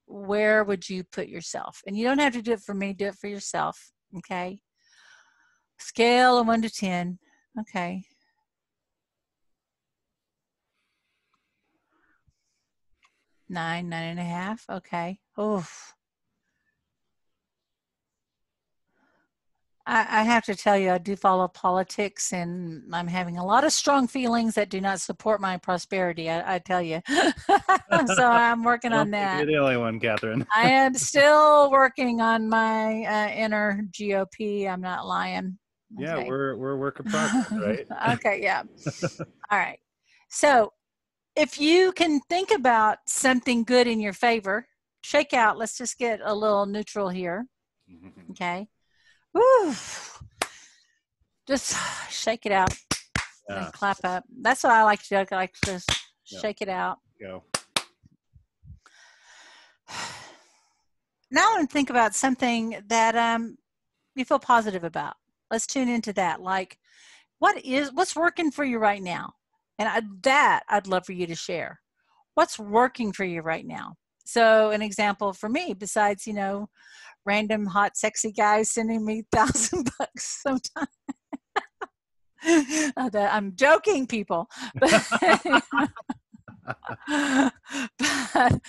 Where would you put yourself? And you don't have to do it for me, do it for yourself, okay? Scale of 1 to 10, okay. 9, 9.5. Okay. Oof. I have to tell you, I do follow politics, and I'm having a lot of strong feelings that do not support my prosperity. I tell you. So I'm working I on don't think you're that. the only one, Catherine. I am still working on my inner GOP. I'm not lying. Yeah, Okay. we're a work of progress, right? Okay. Yeah. All right. So if you can think about something good in your favor, shake out. Let's just get a little neutral here. Okay. Woo. Just shake it out and Yeah. clap up. That's what I like to do. I like to just Yeah. shake it out. Go. Now I want to think about something that you feel positive about. Let's tune into that. Like, what's working for you right now? And I'd love for you to share. What's working for you right now? So an example for me, besides, random hot, sexy guys sending me $1,000 sometimes. I'm joking, people. But,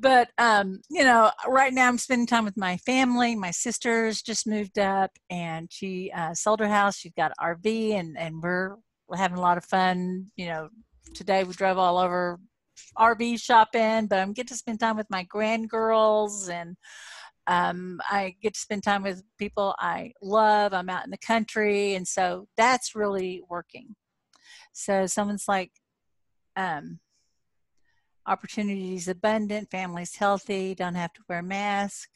but right now I'm spending time with my family. My sister's just moved up and she sold her house. She's got an RV and we're having a lot of fun. Today we drove all over RV shopping, but I'm getting to spend time with my grandgirls and I get to spend time with people I love. I'm out in the country, and so that's really working. So someone's like, opportunities abundant, families healthy, don't have to wear a mask.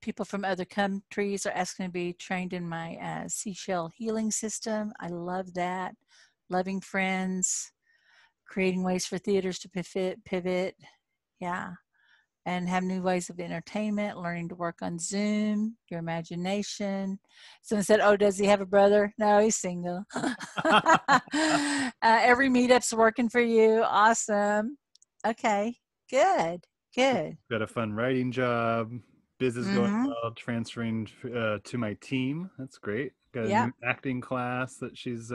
People from other countries are asking to be trained in my seashell healing system. I love that. Loving friends, creating ways for theaters to pivot. Yeah. And have new ways of entertainment, learning to work on Zoom, your imagination. Someone said, oh, does he have a brother? No, he's single. Every meetup's working for you. Awesome. Okay, good, good. Got a fun writing job. Business going Mm-hmm. well. Transferring to my team. That's great. Got a Yep, new acting class that she's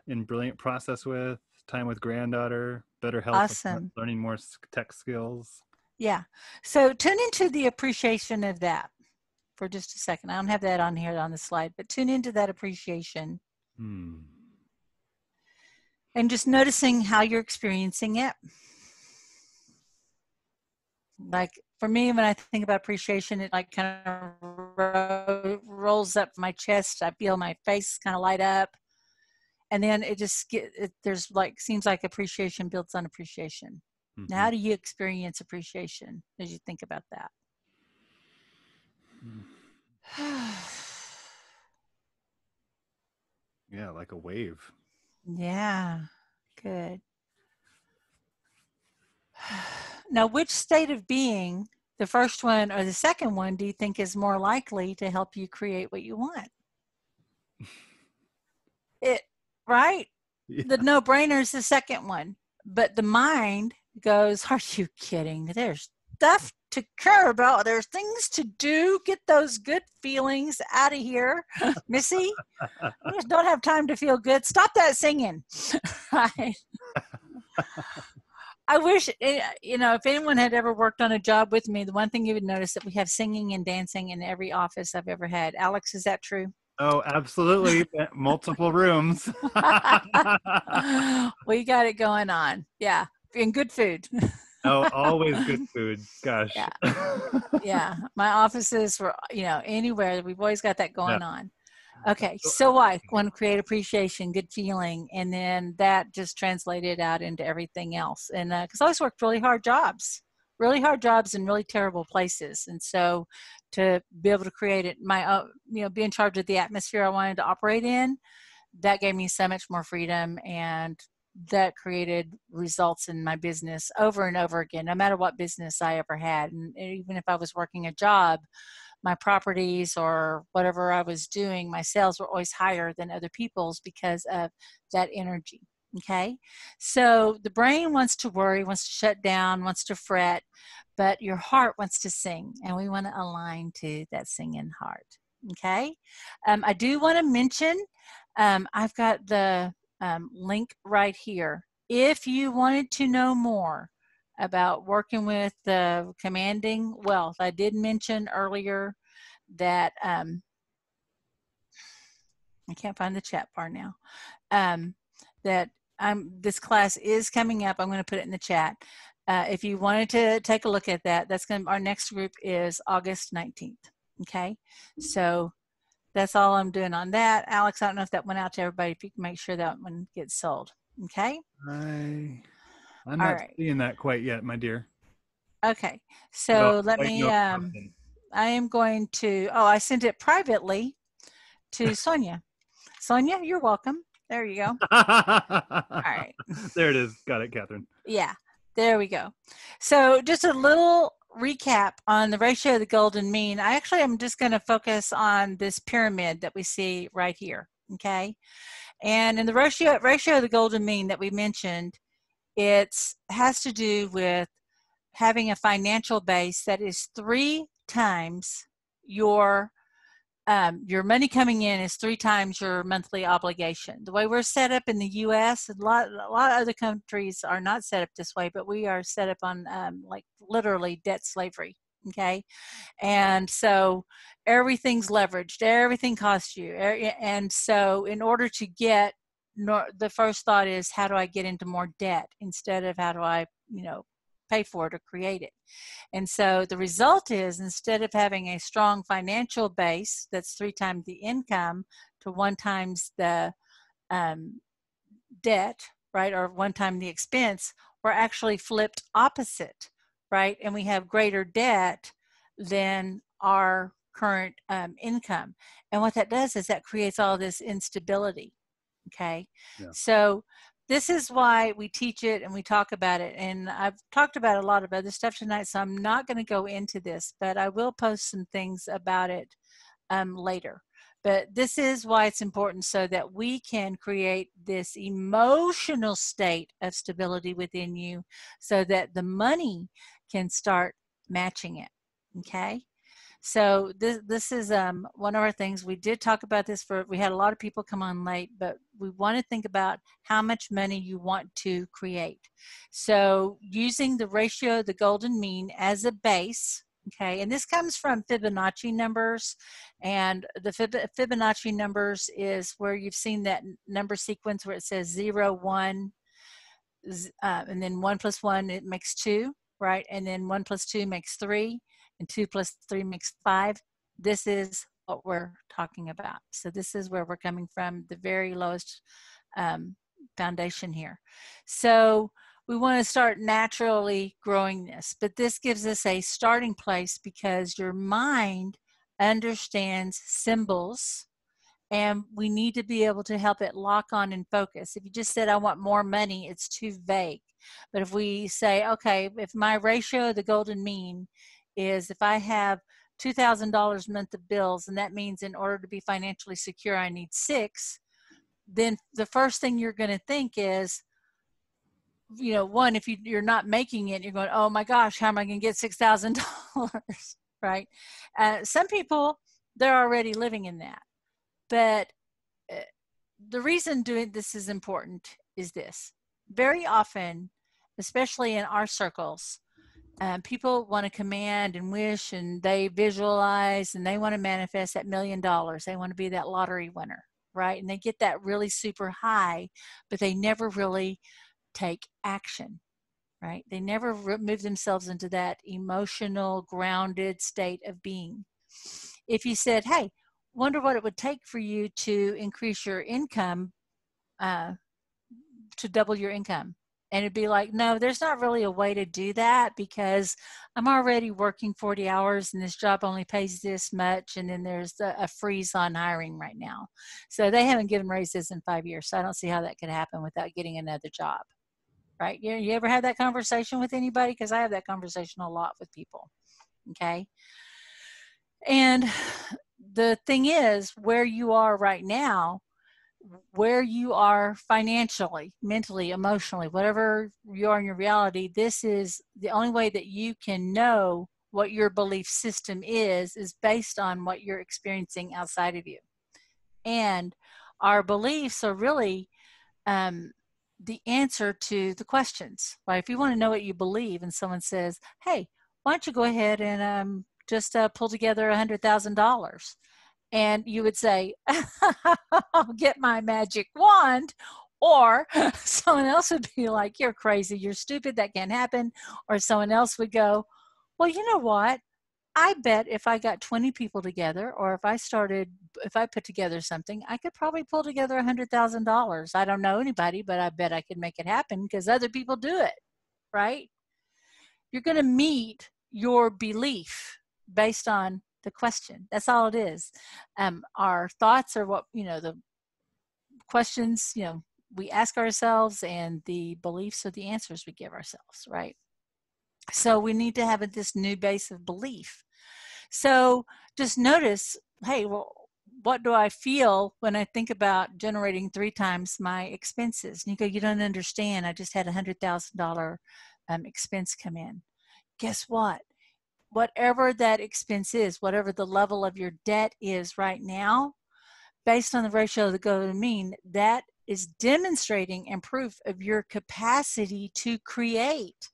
in brilliant process with. Time with granddaughter. Better health. awesome. Learning more tech skills. Yeah. So tune into the appreciation of that for just a second. I don't have that on here on the slide, but tune into that appreciation Hmm. and just noticing how you're experiencing it. Like for me, when I think about appreciation, it like kind of rolls up my chest. I feel my face kind of light up. And then there's like, seems like appreciation builds on appreciation. Now, Mm-hmm. how do you experience appreciation as you think about that? Yeah, like a wave. Yeah, good. Now, which state of being the first one or the second one do you think is more likely to help you create what you want? It, right? Yeah. The no-brainer is the second one. But the mind goes, are you kidding? There's stuff to care about. There's things to do. Get those good feelings out of here. Missy, we just don't have time to feel good. Stop that singing. Right? I wish, if anyone had ever worked on a job with me, the one thing you would notice that we have singing and dancing in every office I've ever had. Alex, is that true? Oh, absolutely. Multiple rooms. We got it going on. Yeah. And good food. Oh, always good food. Gosh. Yeah. Yeah. My offices were, anywhere. We've always got that going Yeah. on. Okay. So why? Want to create appreciation, good feeling. And then that just translated out into everything else. And because I always worked really hard jobs in really terrible places. And so to be able to create it, be in charge of the atmosphere I wanted to operate in, that gave me so much more freedom, and that created results in my business over and over again, no matter what business I ever had. And even if I was working a job, my properties or whatever I was doing, my sales were always higher than other people's because of that energy. Okay. So the brain wants to worry, wants to shut down, wants to fret, but your heart wants to sing, and we want to align to that singing heart. Okay. I do want to mention, I've got the link right here. If you wanted to know more about working with the commanding wealth, I did mention earlier that I can't find the chat bar now. That this class is coming up. I'm going to put it in the chat. If you wanted to take a look at that, our next group is August 19th. Okay, so that's all I'm doing on that. Alex, I don't know if that went out to everybody. If you can make sure that one gets sold. Okay. I'm not seeing that quite yet, my dear. Okay, so let me. I am going to. Oh, I sent it privately to Sonia. Sonia, you're welcome. There you go. All right. There it is. Got it, Catherine. Yeah, there we go. So just a little recap on the ratio of the golden mean. I'm just going to focus on this pyramid that we see right here. Okay. And in the ratio of the golden mean that we mentioned, it has to do with having a financial base that is 3 times your money coming in is 3 times your monthly obligation. The way we're set up in the U.S., a lot of other countries are not set up this way, but we are set up on like literally debt slavery. Okay, and so everything's leveraged, everything costs you, and so in order to get, the first thought is, how do I get into more debt instead of how do I, pay for it or create it? And so the result is, instead of having a strong financial base that's 3 times the income to 1 times the debt, right, or 1 time the expense, we're actually flipped opposite, right? And we have greater debt than our current income. And what that does is that creates all this instability. Okay. Yeah. So this is why we teach it and we talk about it. And I've talked about a lot of other stuff tonight, so I'm not going to go into this, but I will post some things about it later. But this is why it's important, so that we can create this emotional state of stability within you so that the money can start matching it. Okay. So this is one of our things. We did talk about this we had a lot of people come on late, but we want to think about how much money you want to create. So using the ratio of the golden mean as a base, okay, and this comes from Fibonacci numbers, and the Fibonacci numbers is where you've seen that number sequence where it says 0, 1, and then 1 plus 1, it makes 2, right? And then 1 plus 2 makes 3. And 2 plus 3 makes 5. This is what we're talking about. So this is where we're coming from, the very lowest foundation here. So we want to start naturally growing this, but this gives us a starting place because your mind understands symbols, and we need to be able to help it lock on and focus. If you just said, I want more money, it's too vague. But if we say, okay, if my ratio of the golden mean is if I have $2,000 a month of bills, and that means in order to be financially secure, I need 6, then the first thing you're going to think is, one, if you're not making it, you're going, oh my gosh, how am I going to get $6,000, right? Some people, they're already living in that. But the reason doing this is important is this. Very often, especially in our circles, people want to command and wish, and they visualize, and they want to manifest that $1 million. They want to be that lottery winner, right? And they get that really super high, but they never really take action, right? They never move themselves into that emotional, grounded state of being. If you said, hey, wonder what it would take for you to increase your income, to double your income. And it'd be like, no, there's not really a way to do that because I'm already working 40 hours and this job only pays this much. And then there's a freeze on hiring right now. So they haven't given raises in 5 years. So I don't see how that could happen without getting another job, right? You ever had that conversation with anybody? Because I have that conversation a lot with people, okay? And the thing is, where you are right now, where you are financially, mentally, emotionally, whatever you are in your reality, this is the only way that you can know what your belief system is based on what you're experiencing outside of you. And our beliefs are really the answer to the questions. Right? If you want to know what you believe and someone says, hey, why don't you go ahead and just pull together $100,000? And you would say, I'll get my magic wand. Or someone else would be like, you're crazy, you're stupid, that can't happen. Or someone else would go, well, you know what? I bet if I got 20 people together, or if I put together something, I could probably pull together $100,000. I don't know anybody, but I bet I could make it happen because other people do it, right? You're going to meet your belief based on the question. That's all it is. Our thoughts are what, the questions, we ask ourselves, and the beliefs are the answers we give ourselves, right? So we need to have this new base of belief. So just notice, hey, well, what do I feel when I think about generating 3 times my expenses? And you go, you don't understand. I just had $100,000 expense come in. Guess what? Whatever that expense is, whatever the level of your debt is right now, based on the ratio of the go to mean, that is demonstrating and proof of your capacity to create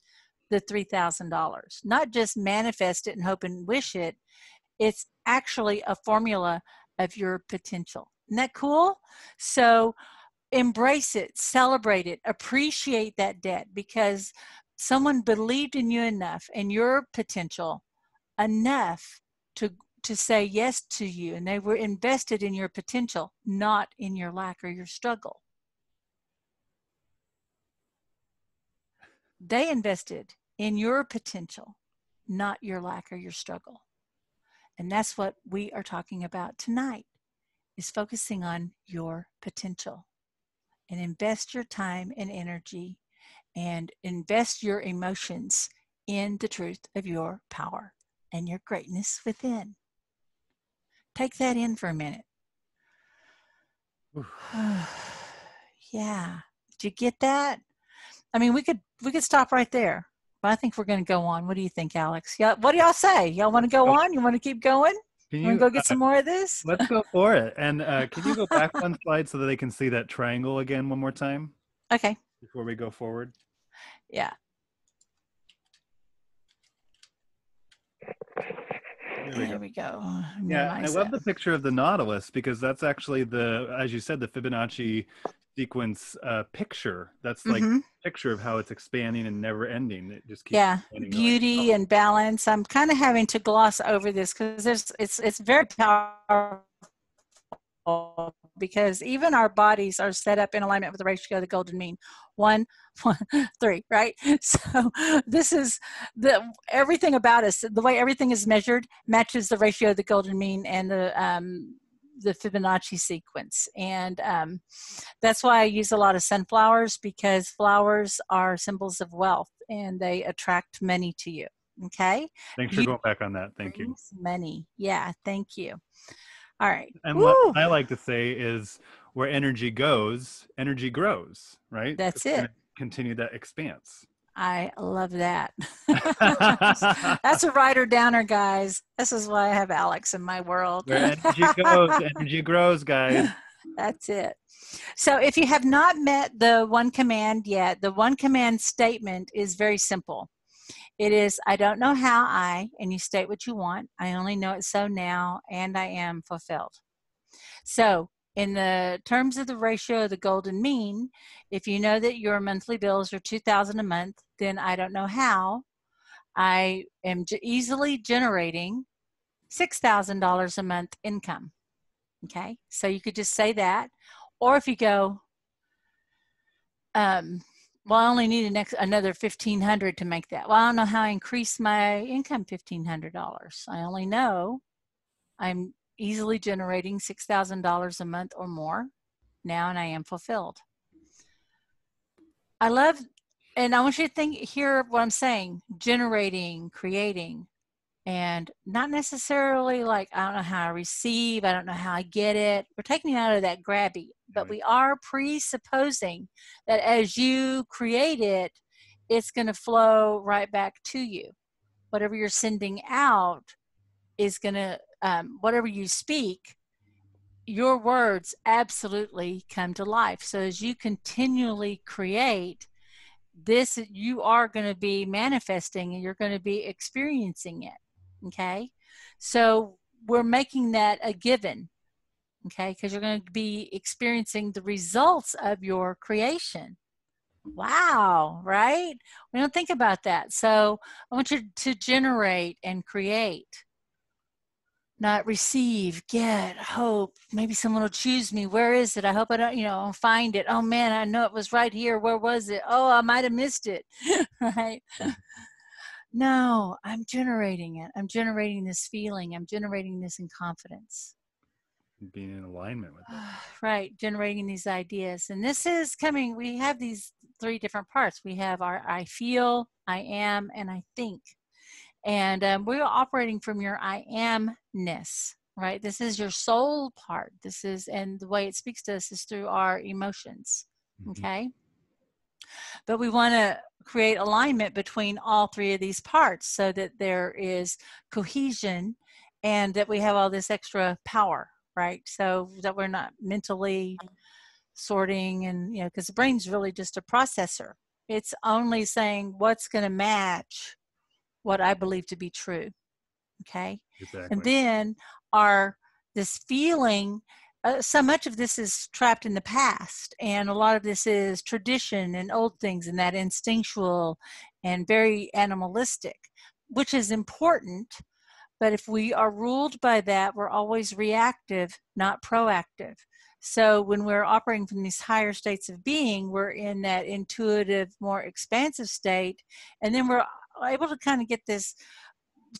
the $3,000, not just manifest it and hope and wish it. It's actually a formula of your potential. Isn't that cool? So embrace it, celebrate it, appreciate that debt because someone believed in you enough and your potential enough to say yes to you, and they were invested in your potential, not in your lack or your struggle. They invested in your potential, not your lack or your struggle. And that's what we are talking about tonight, is focusing on your potential. And invest your time and energy and invest your emotions in the truth of your power and your greatness within. Take that in for a minute. Yeah. Did you get that? I mean, we could stop right there, but I think we're going to go on. What do you think, Alex? Yeah. What do y'all say? Y'all want to go on? You want to keep going? Can you want to go get some more of this? Let's go for it. And can you go back one slide so that they can see that triangle again one more time? Okay. Before we go forward. Yeah. There we go. Yeah, I love the picture of the Nautilus because that's actually as you said, the Fibonacci sequence picture. That's like a picture of how it's expanding and never ending. It just keeps beauty and balance. I'm kind of having to gloss over this because it's very powerful, because even our bodies are set up in alignment with the ratio of the golden mean, 1, 1, 3, right? So this is everything about us, the way everything is measured matches the ratio of the golden mean and the Fibonacci sequence. And that's why I use a lot of sunflowers, because flowers are symbols of wealth and they attract money to you. Okay. Thanks for going back on that. Thank you. Money. Yeah. Thank you. All right. And Woo! what I like to say is where energy goes, energy grows, right? That's We're going it. to continue that expanse. I love that. That's a writer downer, guys. This is why I have Alex in my world. Where energy goes, energy grows, guys. That's it. So if you have not met the one command yet, the one command statement is very simple. It is, I don't know how and you state what you want. I only know it so now, and I am fulfilled. So in the terms of the ratio of the golden mean, if you know that your monthly bills are $2,000 a month, then I don't know how I am easily generating $6,000 a month income. Okay, so you could just say that. Or if you go, well, I only need another $1,500 to make that. Well, I don't know how I increase my income $1,500. I only know I'm easily generating $6,000 a month or more now, and I am fulfilled. I love, and I want you to hear what I'm saying, generating, creating, and not necessarily like, I don't know how I receive, I don't know how I get it. We're taking it out of that grabby, but we are presupposing that as you create it, it's going to flow right back to you. Whatever you're sending out is going to, whatever you speak, your words absolutely come to life. So as you continually create this, you are going to be manifesting and you're going to be experiencing it. Okay. So we're making that a given. Okay. Because you're going to be experiencing the results of your creation. Wow. Right. We don't think about that. So I want you to generate and create. Not receive, get, hope. Maybe someone will choose me. Where is it? I hope I don't, I'll find it. Oh man, I know it was right here. Where was it? Oh, I might have missed it. Right? No, I'm generating it. I'm generating this feeling. I'm generating this in confidence. Being in alignment with it. Right. Generating these ideas. And this is coming, we have these 3 different parts. We have our I feel, I am, and I think. And we're operating from your I amness, right? This is your soul part. This is, and the way it speaks to us is through our emotions, okay? But we want to create alignment between all 3 of these parts so that there is cohesion and that we have all this extra power, right? So that we're not mentally sorting and, because the brain's really just a processor. It's only saying what's going to match what I believe to be true. Okay. Exactly. And then this feeling, so much of this is trapped in the past, and a lot of this is tradition and old things and that instinctual and very animalistic, which is important. But if we are ruled by that, we're always reactive, not proactive. So when we're operating from these higher states of being, we're in that intuitive, more expansive state, and then we're able to kind of get this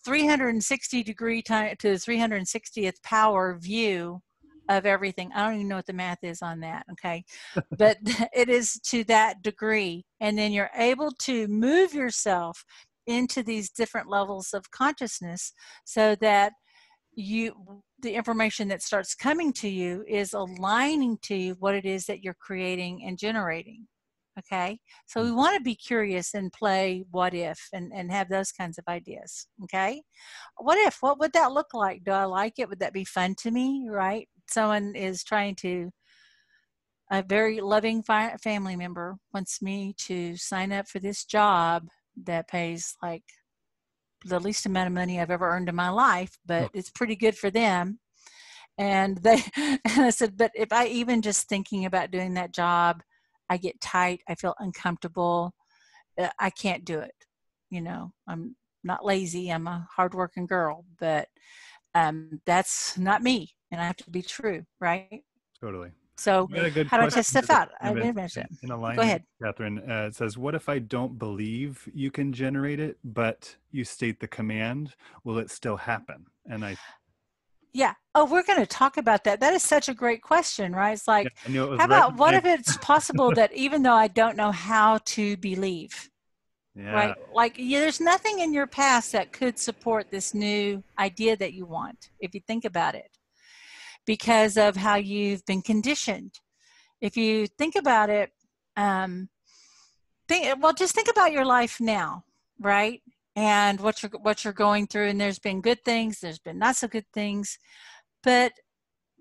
360 degree time to the 360th power view of everything. I don't even know what the math is on that, okay? But it is to that degree. And then you're able to move yourself into these different levels of consciousness so that the information that starts coming to you is aligning to what it is that you're creating and generating. Okay, so we want to be curious and play what if and have those kinds of ideas. Okay, what would that look like? Do I like it? Would that be fun to me? Right? Someone is trying to, a very loving family member wants me to sign up for this job that pays like the least amount of money I've ever earned in my life, but it's pretty good for them. And I said, but if I even just thinking about doing that job, I get tight, I feel uncomfortable, I can't do it. I'm not lazy, I'm a hardworking girl, but that's not me, and I have to be true, right? Totally. So how do I test stuff out? I didn't mention it. In alignment, go ahead, Catherine. It says, what if I don't believe you can generate it, but you state the command? Will it still happen? And yeah. Oh, we're going to talk about that. That is such a great question, right? It's like, yeah, how about what if it's possible that even though I don't know how to believe, Yeah. right? Like, yeah, there's nothing in your past that could support this new idea that you want, if you think about it, because of how you've been conditioned. If you think about it, um, just think about your life now, right? And what you're going through. And there's been good things, there's been not so good things, but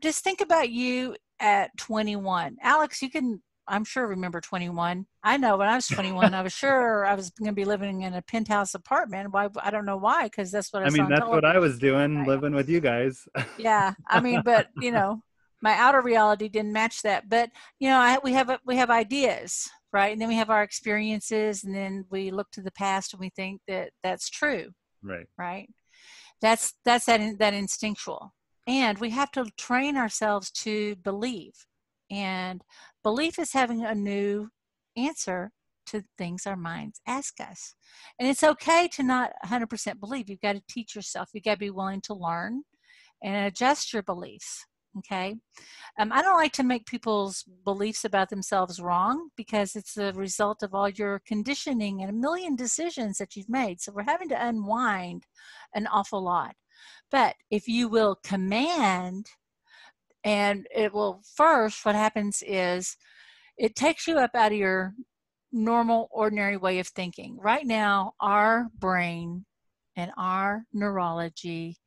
just think about you at 21. Alex, you can, I'm sure, remember 21. I know when I was 21, I was sure I was going to be living in a penthouse apartment. Why? I don't know why, because that's what I I saw mean, on that's what I television. was doing, Right? living with you guys. Yeah. I mean, but my outer reality didn't match that. But we have ideas, right? And then we have our experiences, and then we look to the past and we think that that's true, Right. right? That instinctual. And we have to train ourselves to believe. And belief is having a new answer to things our minds ask us. And it's okay to not 100% believe. You've got to teach yourself. You've got to be willing to learn and adjust your beliefs. Okay. I don't like to make people's beliefs about themselves wrong, because it's the result of all your conditioning and a million decisions that you've made. So we're having to unwind an awful lot. But if you will command, and it will first, what happens is it takes you up out of your normal, ordinary way of thinking. Right now, our brain and our neurology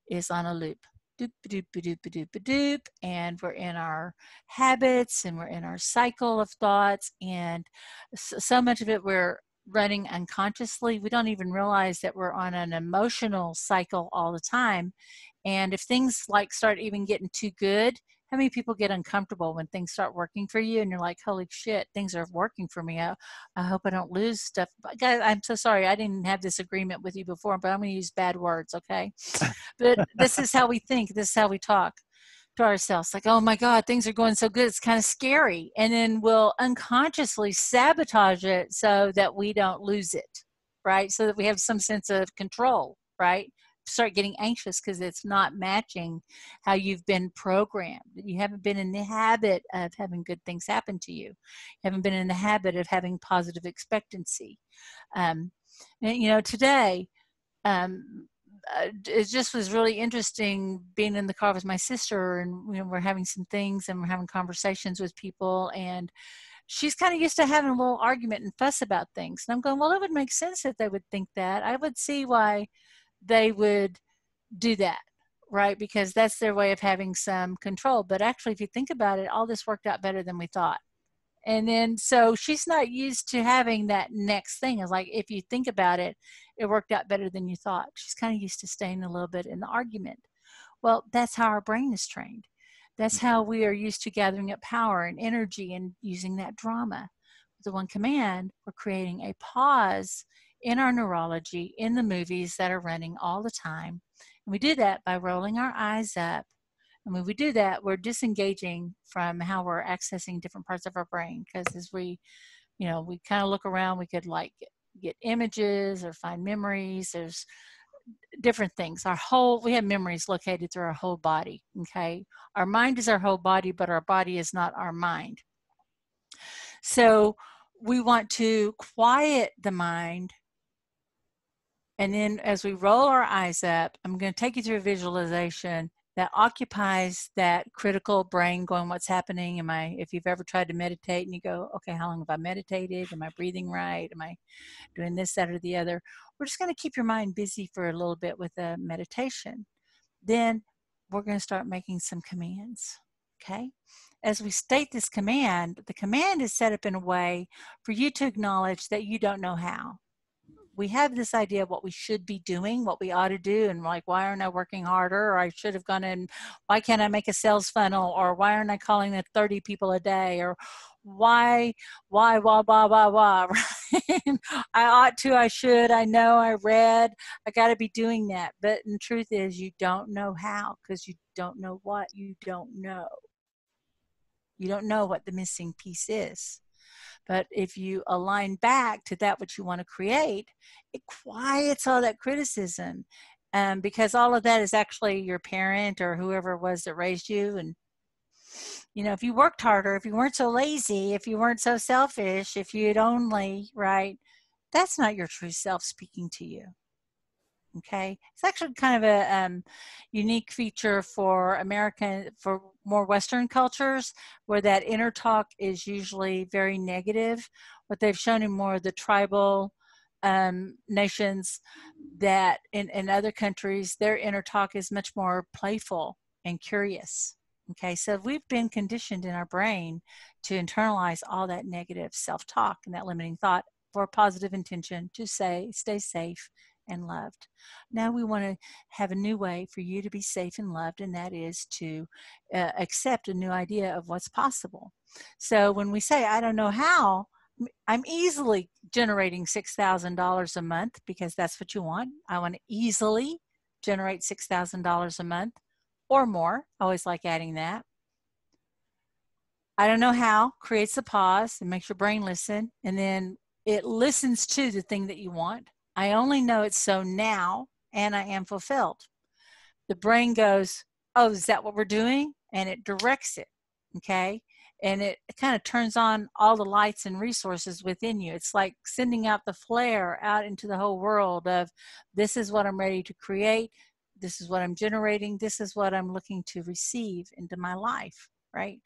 is on a loop. Doop, doop, doop, doop, doop, and we're in our habits and we're in our cycle of thoughts, and so much of it we're running unconsciously. We don't even realize that we're on an emotional cycle all the time. And if things like start even getting too good, how many people get uncomfortable when things start working for you and you're like, holy shit, things are working for me. I hope I don't lose stuff. Guys, I'm so sorry. I didn't have this agreement with you before, but I'm going to use bad words, okay? But this is how we think. This is how we talk to ourselves. Like, oh my God, things are going so good. It's kind of scary. And then we'll unconsciously sabotage it so that we don't lose it, right? So that we have some sense of control, right? Start getting anxious because it's not matching how you've been programmed. You haven't been in the habit of having good things happen to you. You haven't been in the habit of having positive expectancy. And, today, it just was really interesting being in the car with my sister, and we're having some things and we're having conversations with people, and she's kind of used to having a little argument and fuss about things. And I'm going, well, it would make sense if they would think that. I would see why they would do that, right? Because that's their way of having some control. But actually, if you think about it, all this worked out better than we thought. And then, so she's not used to having that next thing. It's like, if you think about it, it worked out better than you thought. She's kind of used to staying a little bit in the argument. Well, that's how our brain is trained. That's how we are used to gathering up power and energy and using that drama. With the one command, we're creating a pause in our neurology, in the movies that are running all the time. And we do that by rolling our eyes up. And when we do that, we're disengaging from how we're accessing different parts of our brain. Because as we kind of look around, we could like get images or find memories. There's different things. We have memories located through our whole body. Okay. Our mind is our whole body, but our body is not our mind. So we want to quiet the mind. And then as we roll our eyes up, I'm going to take you through a visualization that occupies that critical brain going, what's happening? If you've ever tried to meditate and you go, okay, how long have I meditated? Am I breathing right? Am I doing this, that, or the other? We're just going to keep your mind busy for a little bit with a meditation. Then we're going to start making some commands. Okay. As we state this command, the command is set up in a way for you to acknowledge that you don't know how. We have this idea of what we should be doing, what we ought to do, and like, why aren't I working harder? Or I should have gone in, why can't I make a sales funnel? Or why aren't I calling the 30 people a day? Or why, blah, blah, blah, blah, right? I ought to, I should, I know, I read, I got to be doing that. But the truth is, you don't know how, because you don't know what you don't know. You don't know what the missing piece is. But if you align back to that what you want to create, it quiets all that criticism, because all of that is actually your parent or whoever it was that raised you. And if you worked harder, if you weren't so lazy, if you weren't so selfish, if you'd only, right, that's not your true self speaking to you. Okay, it's actually kind of a unique feature for more Western cultures, where that inner talk is usually very negative. What they've shown in more of the tribal nations, that in other countries, their inner talk is much more playful and curious. Okay, so we've been conditioned in our brain to internalize all that negative self-talk and that limiting thought for a positive intention to stay safe and loved. Now we want to have a new way for you to be safe and loved, and that is to accept a new idea of what's possible. So when we say, I don't know how, I'm easily generating $6,000 a month, because that's what you want. I want to easily generate $6,000 a month or more. I always like adding that. I don't know how creates a pause and makes your brain listen, and then it listens to the thing that you want. I only know it's so now, and I am fulfilled. The brain goes, oh, is that what we're doing? And it directs it, okay? And it kind of turns on all the lights and resources within you. It's like sending out the flare out into the whole world of, this is what I'm ready to create. This is what I'm generating. This is what I'm looking to receive into my life, right?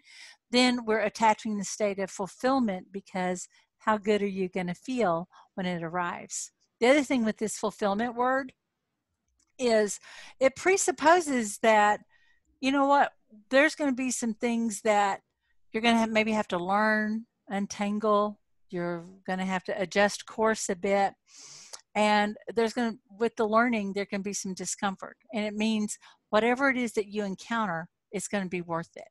Then we're attaching the state of fulfillment, because how good are you going to feel when it arrives? The other thing with this fulfillment word is it presupposes that, you know what, there's going to be some things that you're going to maybe have to learn, untangle. You're going to have to adjust course a bit. And with the learning, there can be some discomfort. And it means whatever it is that you encounter, it's going to be worth it.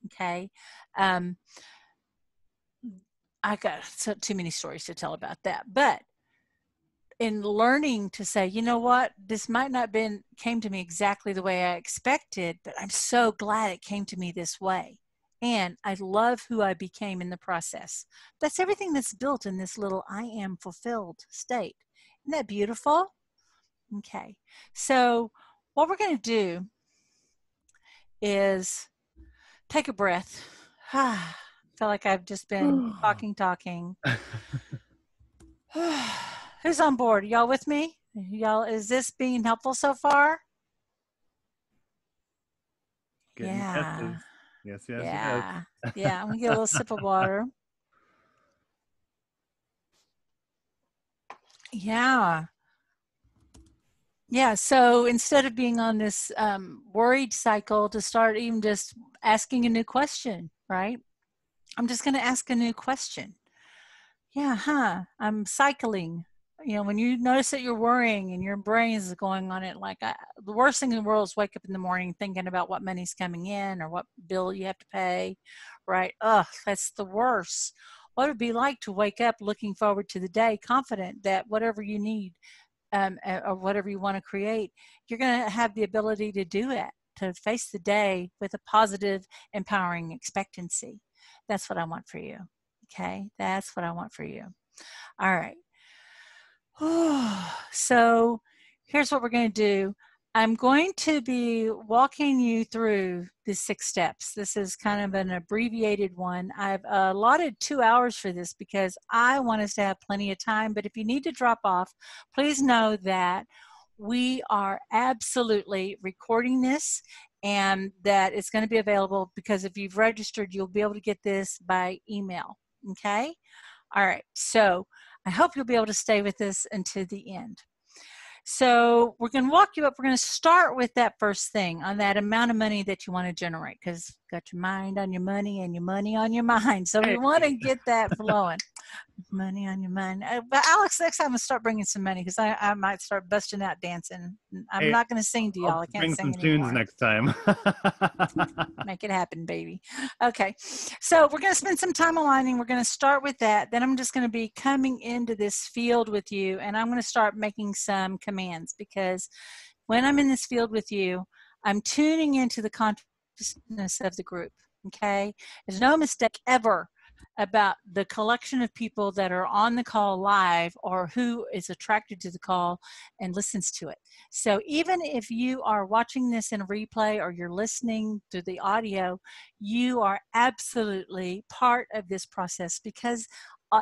Okay. I got too many stories to tell about that. But in learning to say, you know what, this might not came to me exactly the way I expected, but I'm so glad it came to me this way. And I love who I became in the process. That's everything that's built in this little I am fulfilled state. Isn't that beautiful? Okay. So what we're going to do is take a breath. I feel like I've just been talking. Who's on board? Y'all with me? Y'all, is this being helpful so far? Getting Yeah. Yes. Yeah. Yeah. I'm gonna get a little sip of water. Yeah. Yeah. So instead of being on this worried cycle, to start even just asking a new question, right? I'm just going to ask a new question. Yeah, I'm cycling. You know, when you notice that you're worrying and your brain is going on it, like the worst thing in the world is wake up in the morning thinking about what money's coming in or what bill you have to pay, right? Ugh, that's the worst. What would it be like to wake up looking forward to the day, confident that whatever you need or whatever you want to create, you're going to have the ability to do it, to face the day with a positive, empowering expectancy. That's what I want for you. Okay, that's what I want for you. All right. So here's what we're going to do. I'm going to be walking you through the 6 steps. This is kind of an abbreviated one. I've allotted 2 hours for this because I want us to have plenty of time. But if you need to drop off, please know that we are absolutely recording this, and that it's going to be available, because if you've registered, you'll be able to get this by email. Okay? All right. So I hope you'll be able to stay with us until the end. So we're going to walk you up. We're going to start with that first thing, on that amount of money that you want to generate, because you've got your mind on your money and your money on your mind. So we want to get that flowing. Money on your mind. But Alex, next time I'm going to start bringing some money, because I might start busting out dancing. I'm not going to sing to y'all. I can't sing anymore. Bring some tunes next time. Make it happen, baby. Okay, so we're going to spend some time aligning. We're going to start with that. Then I'm just going to be coming into this field with you, and I'm going to start making some commands, because when I'm in this field with you, I'm tuning into the consciousness of the group. Okay, there's no mistake ever about the collection of people that are on the call live or who is attracted to the call and listens to it. So even if you are watching this in a replay or you're listening to the audio, you are absolutely part of this process because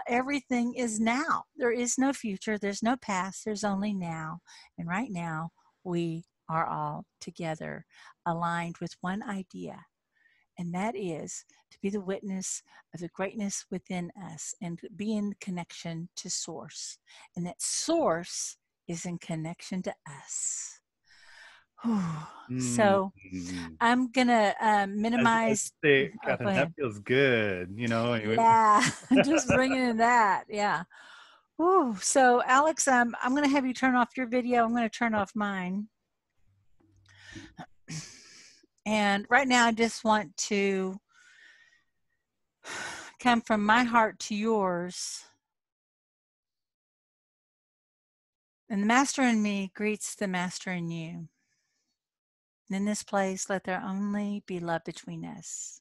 everything is now. There is no future, there's no past, there's only now. And right now, we are all together, aligned with one idea, and that is to be the witness of the greatness within us and be in connection to Source. And that Source is in connection to us. So I'm going to minimize. Catherine, that feels good. You know, yeah, just bringing in that. Yeah. Ooh, so Alex, I'm going to have you turn off your video. I'm going to turn off mine. And right now I just want to come from my heart to yours. And the master in me greets the master in you. And in this place, let there only be love between us.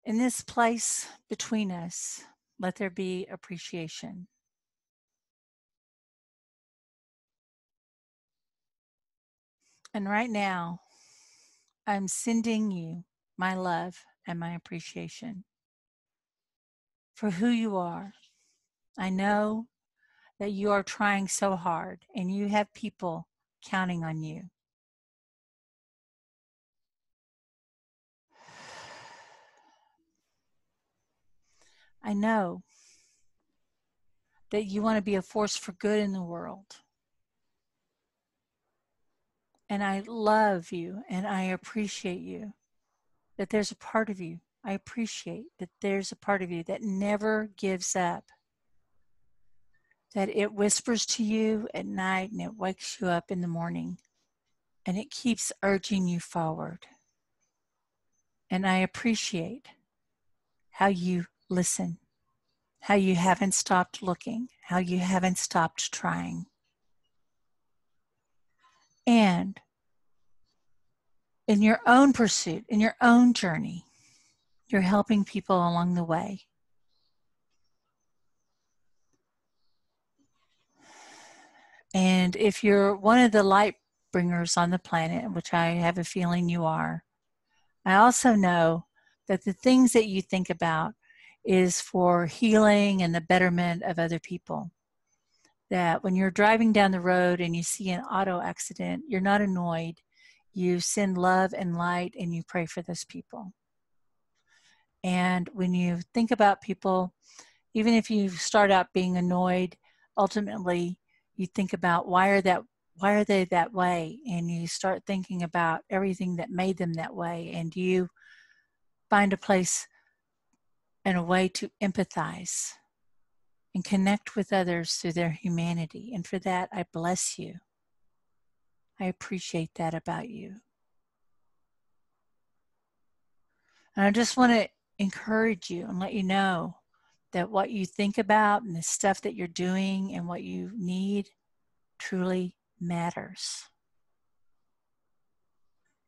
In this place between us, let there be appreciation. And right now, I'm sending you my love and my appreciation for who you are. I know that you are trying so hard and you have people counting on you. I know that you want to be a force for good in the world. And I love you and I appreciate you, that there's a part of you. I appreciate that there's a part of you that never gives up, that it whispers to you at night and it wakes you up in the morning and it keeps urging you forward. And I appreciate how you listen, how you haven't stopped looking, how you haven't stopped trying. And in your own pursuit, in your own journey, you're helping people along the way. And if you're one of the light bringers on the planet, which I have a feeling you are, I also know that the things that you think about is for healing and the betterment of other people. That when you're driving down the road and you see an auto accident, you're not annoyed. You send love and light and you pray for those people. And when you think about people, even if you start out being annoyed, ultimately you think about why are they that way, and you start thinking about everything that made them that way, and you find a place and a way to empathize and connect with others through their humanity. And for that, I bless you. I appreciate that about you. And I just want to encourage you and let you know that what you think about and the stuff that you're doing and what you need truly matters.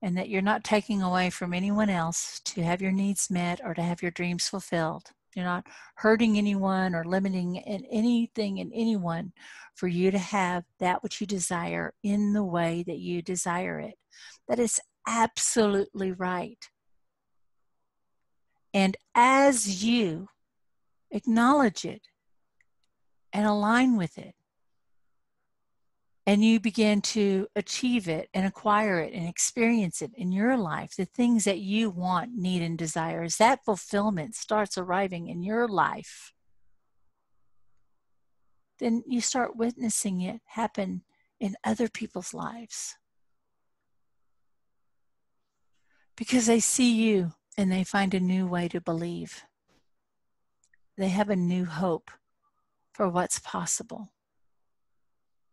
And that you're not taking away from anyone else to have your needs met or to have your dreams fulfilled. You're not hurting anyone or limiting in anything in anyone for you to have that which you desire in the way that you desire it. That is absolutely right. And as you acknowledge it and align with it, and you begin to achieve it and acquire it and experience it in your life, the things that you want, need, and desire, as that fulfillment starts arriving in your life, then you start witnessing it happen in other people's lives. Because they see you and they find a new way to believe. They have a new hope for what's possible.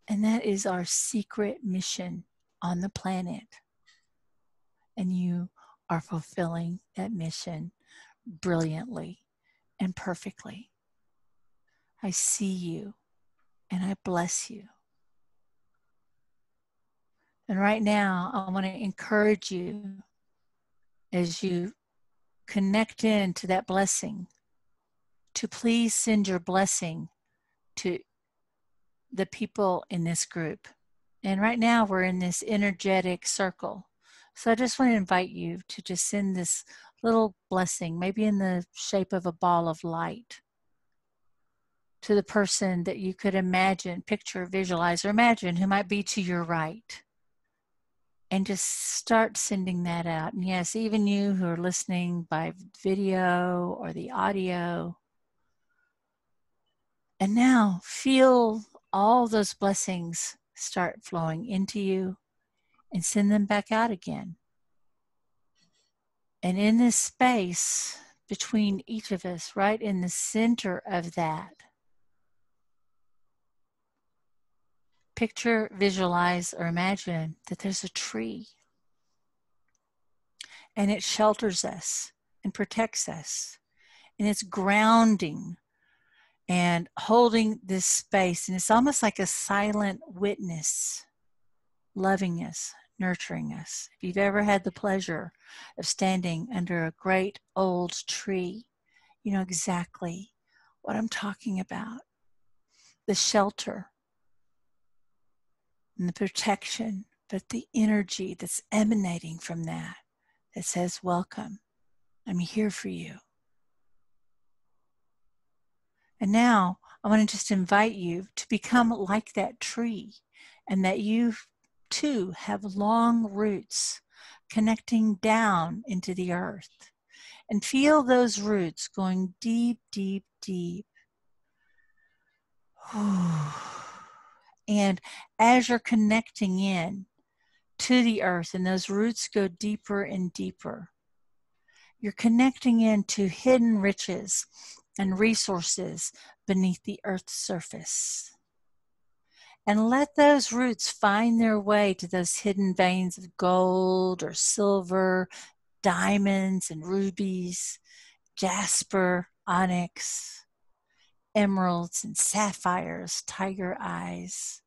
And that is our secret mission on the planet. And you are fulfilling that mission brilliantly and perfectly. I see you and I bless you. And right now, I want to encourage you as you connect in to that blessing, to please send your blessing to the people in this group. And right now we're in this energetic circle. So I just want to invite you to just send this little blessing, maybe in the shape of a ball of light, to the person that you could imagine, picture, visualize, or imagine who might be to your right. And just start sending that out. And yes, even you who are listening by video or the audio. And now feel all those blessings start flowing into you and send them back out again. And in this space between each of us, right in the center of that, picture, visualize, or imagine that there's a tree. And it shelters us and protects us. And it's grounding and holding this space. And it's almost like a silent witness, loving us, nurturing us. If you've ever had the pleasure of standing under a great old tree, you know exactly what I'm talking about. The shelter and the protection, but the energy that's emanating from that says, welcome, I'm here for you. And now I want to just invite you to become like that tree, and that you too have long roots connecting down into the earth. And feel those roots going deep, deep, deep. And as you're connecting in to the earth and those roots go deeper and deeper, you're connecting into hidden riches and resources beneath the earth's surface. And let those roots find their way to those hidden veins of gold or silver, diamonds and rubies, jasper, onyx, emeralds and sapphires, tiger eyes.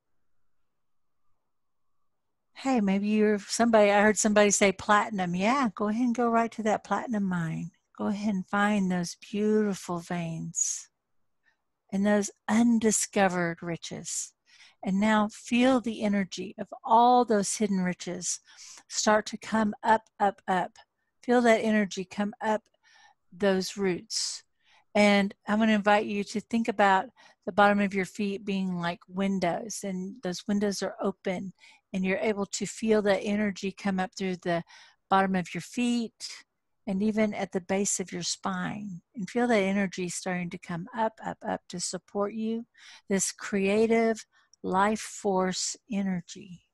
Hey, maybe you're somebody, I heard somebody say platinum. Yeah, go ahead and go right to that platinum mine. Go ahead and find those beautiful veins and those undiscovered riches. And now feel the energy of all those hidden riches start to come up, up, up. Feel that energy come up those roots. And I'm going to invite you to think about the bottom of your feet being like windows, and those windows are open, and you're able to feel that energy come up through the bottom of your feet and even at the base of your spine, and feel that energy starting to come up, up, up to support you, this creative life force energy.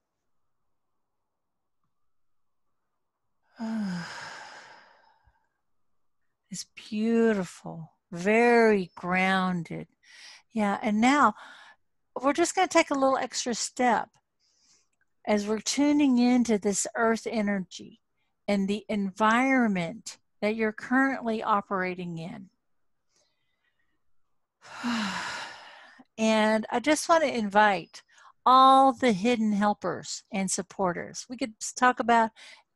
It's beautiful, very grounded. Yeah, and now we're just going to take a little extra step as we're tuning into this earth energy and the environment that you're currently operating in. And I just want to invite all the hidden helpers and supporters. We could talk about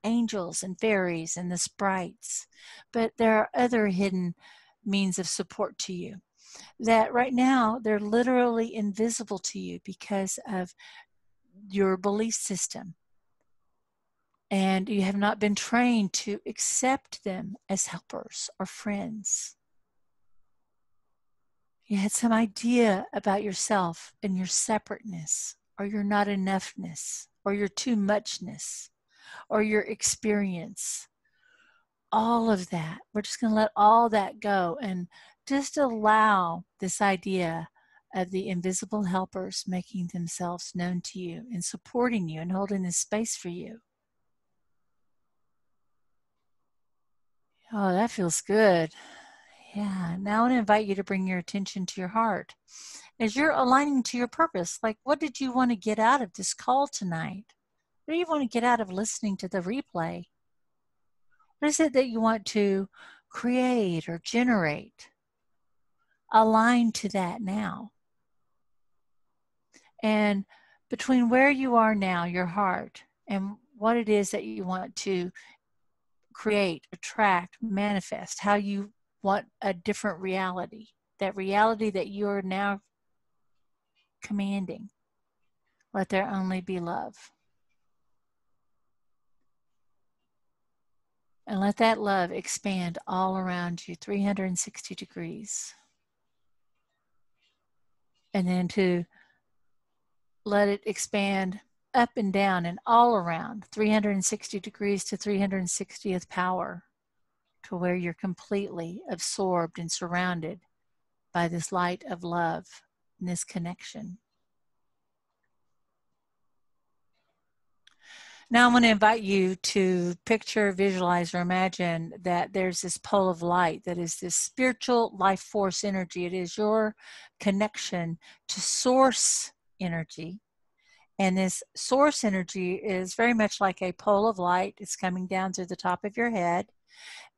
angels and fairies and the sprites, but there are other hidden means of support to you that right now they're literally invisible to you because of your belief system. And you have not been trained to accept them as helpers or friends. You had some idea about yourself and your separateness, or your not enoughness, or your too muchness, or your experience. All of that, we're just going to let all that go and just allow this idea of the invisible helpers making themselves known to you and supporting you and holding this space for you. Oh, that feels good. Yeah, now I want to invite you to bring your attention to your heart. As you're aligning to your purpose, like what did you want to get out of this call tonight? What do you want to get out of listening to the replay? What is it that you want to create or generate? Align to that now. And between where you are now, your heart, and what it is that you want to create, attract, manifest, how you want a different reality, that reality that you're now commanding. Let there only be love. And let that love expand all around you, 360 degrees. And then to let it expand up and down and all around, 360 degrees to 360th power, to where you're completely absorbed and surrounded by this light of love and this connection. Now I'm going to invite you to picture, visualize, or imagine that there's this pole of light that is this spiritual life force energy. It is your connection to source energy. And this source energy is very much like a pole of light. It's coming down through the top of your head.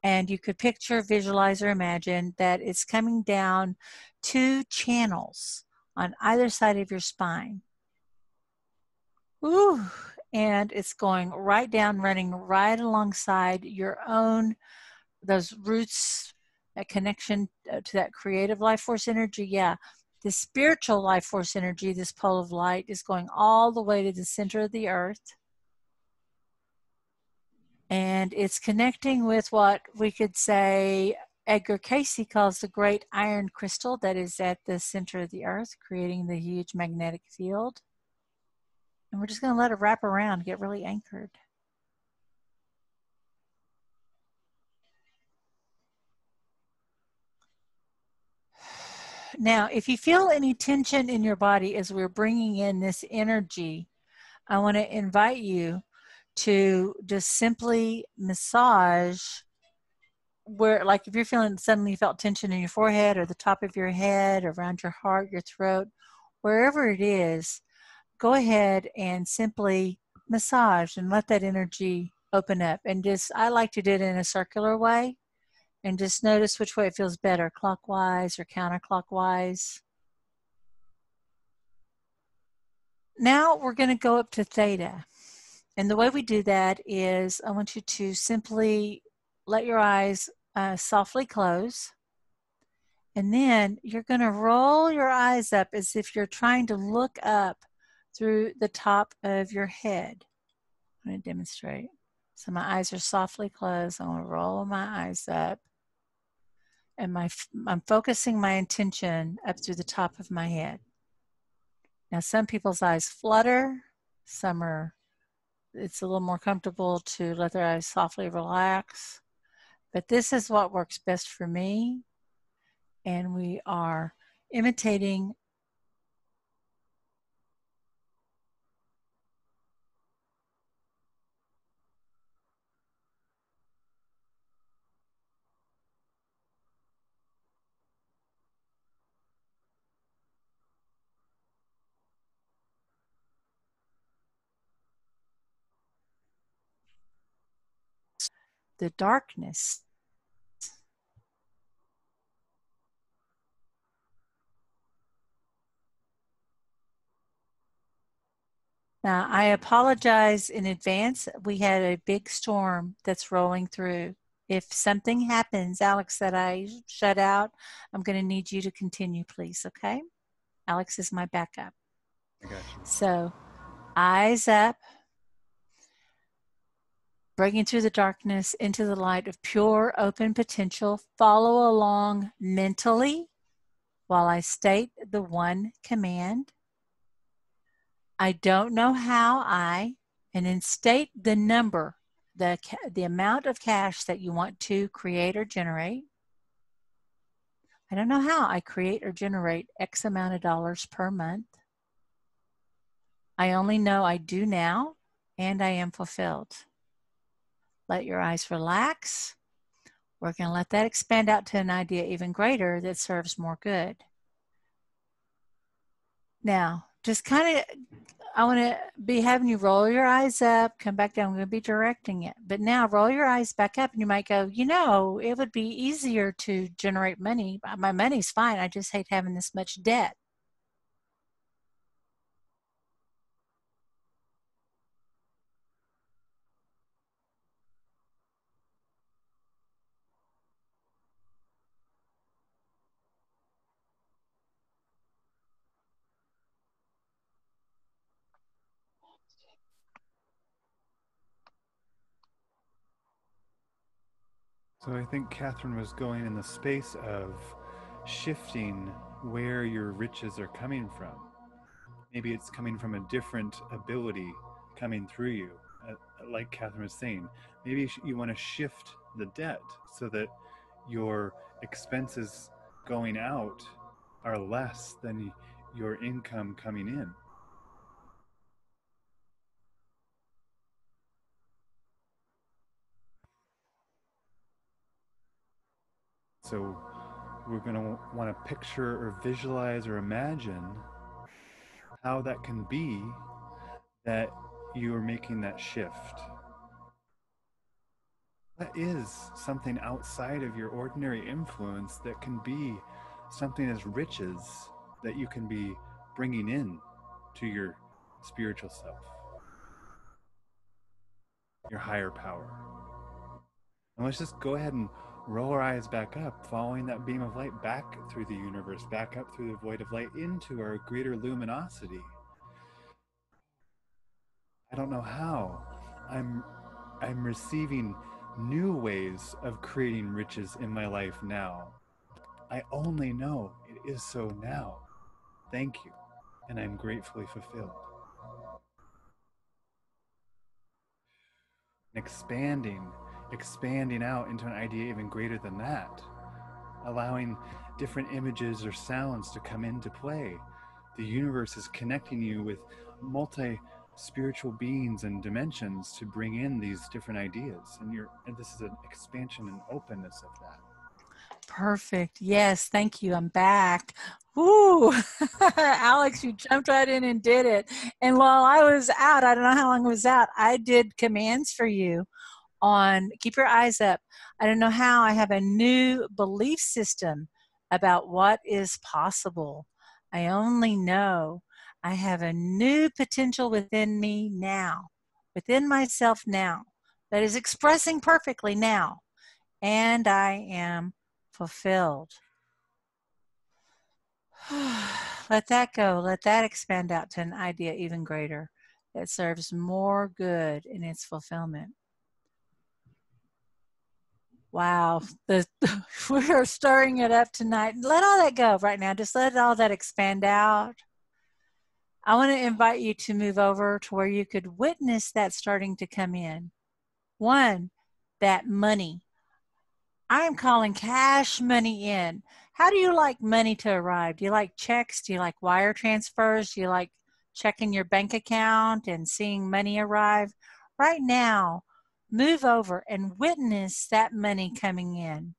And you could picture, visualize, or imagine that it's coming down 2 channels on either side of your spine. Ooh, and it's going right down, running right alongside your own, those roots, that connection to that creative life force energy. Yeah, the spiritual life force energy, this pole of light, is going all the way to the center of the earth. And it's connecting with what we could say Edgar Cayce calls the great iron crystal that is at the center of the earth, creating the huge magnetic field. And we're just going to let it wrap around, get really anchored. Now, if you feel any tension in your body as we're bringing in this energy, I want to invite you to just simply massage where, like if you're feeling, suddenly you felt tension in your forehead or the top of your head, or around your heart, your throat, wherever it is, go ahead and simply massage and let that energy open up. And just, I like to do it in a circular way, and just notice which way it feels better, clockwise or counterclockwise. Now we're going to go up to theta. And the way we do that is I want you to simply let your eyes softly close. And then you're going to roll your eyes up as if you're trying to look up through the top of your head. I'm going to demonstrate. So my eyes are softly closed. I'm going to roll my eyes up. And I'm focusing my intention up through the top of my head. Now, some people's eyes flutter. Some are, it's a little more comfortable to let their eyes softly relax. But this is what works best for me. And we are imitating the darkness. Now, I apologize in advance. We had a big storm that's rolling through. If something happens, Alex, that I shut out, I'm going to need you to continue, please, okay? Alex is my backup. I got you. So, eyes up, breaking through the darkness into the light of pure open potential. Follow along mentally while I state the one command. I don't know how and then state the number, the amount of cash that you want to create or generate. I don't know how I create or generate X amount of dollars per month. I only know I do now, and I am fulfilled. Let your eyes relax. We're going to let that expand out to an idea even greater that serves more good. Now, just kind of, I want to be having you roll your eyes up, come back down. I'm going to be directing it. But now roll your eyes back up, and you might go, you know, it would be easier to generate money. My money's fine. I just hate having this much debt. So I think Catherine was going in the space of shifting where your riches are coming from. Maybe it's coming from a different ability coming through you. Like Catherine was saying, maybe you want to shift the debt so that your expenses going out are less than your income coming in. So we're going to want to picture or visualize or imagine how that can be that you are making that shift. What is something outside of your ordinary influence that can be something as riches that you can be bringing in to your spiritual self, your higher power? And let's just go ahead and roll our eyes back up, following that beam of light back through the universe, back up through the void of light into our greater luminosity. I don't know how. I'm receiving new ways of creating riches in my life now. I only know it is so now. Thank you, and I'm gratefully fulfilled. Expanding out into an idea even greater than that, allowing different images or sounds to come into play. The universe is connecting you with multi-spiritual beings and dimensions to bring in these different ideas, and this is an expansion and openness of that. Perfect. Yes, thank you. I'm back. Woo! Alex, you jumped right in and did it. And while I was out, I don't know how long I was out, I did commands for you on keep your eyes up. I don't know how. I have a new belief system about what is possible. I only know I have a new potential within me now, within myself now, that is expressing perfectly now. And I am fulfilled. Let that go. Let that expand out to an idea even greater that serves more good in its fulfillment. Wow, we're stirring it up tonight. Let all that go right now. Just let all that expand out. I want to invite you to move over to where you could witness that starting to come in. One, that money. I am calling cash money in. How do you like money to arrive? Do you like checks? Do you like wire transfers? Do you like checking your bank account and seeing money arrive? Right now, move over and witness that money coming in.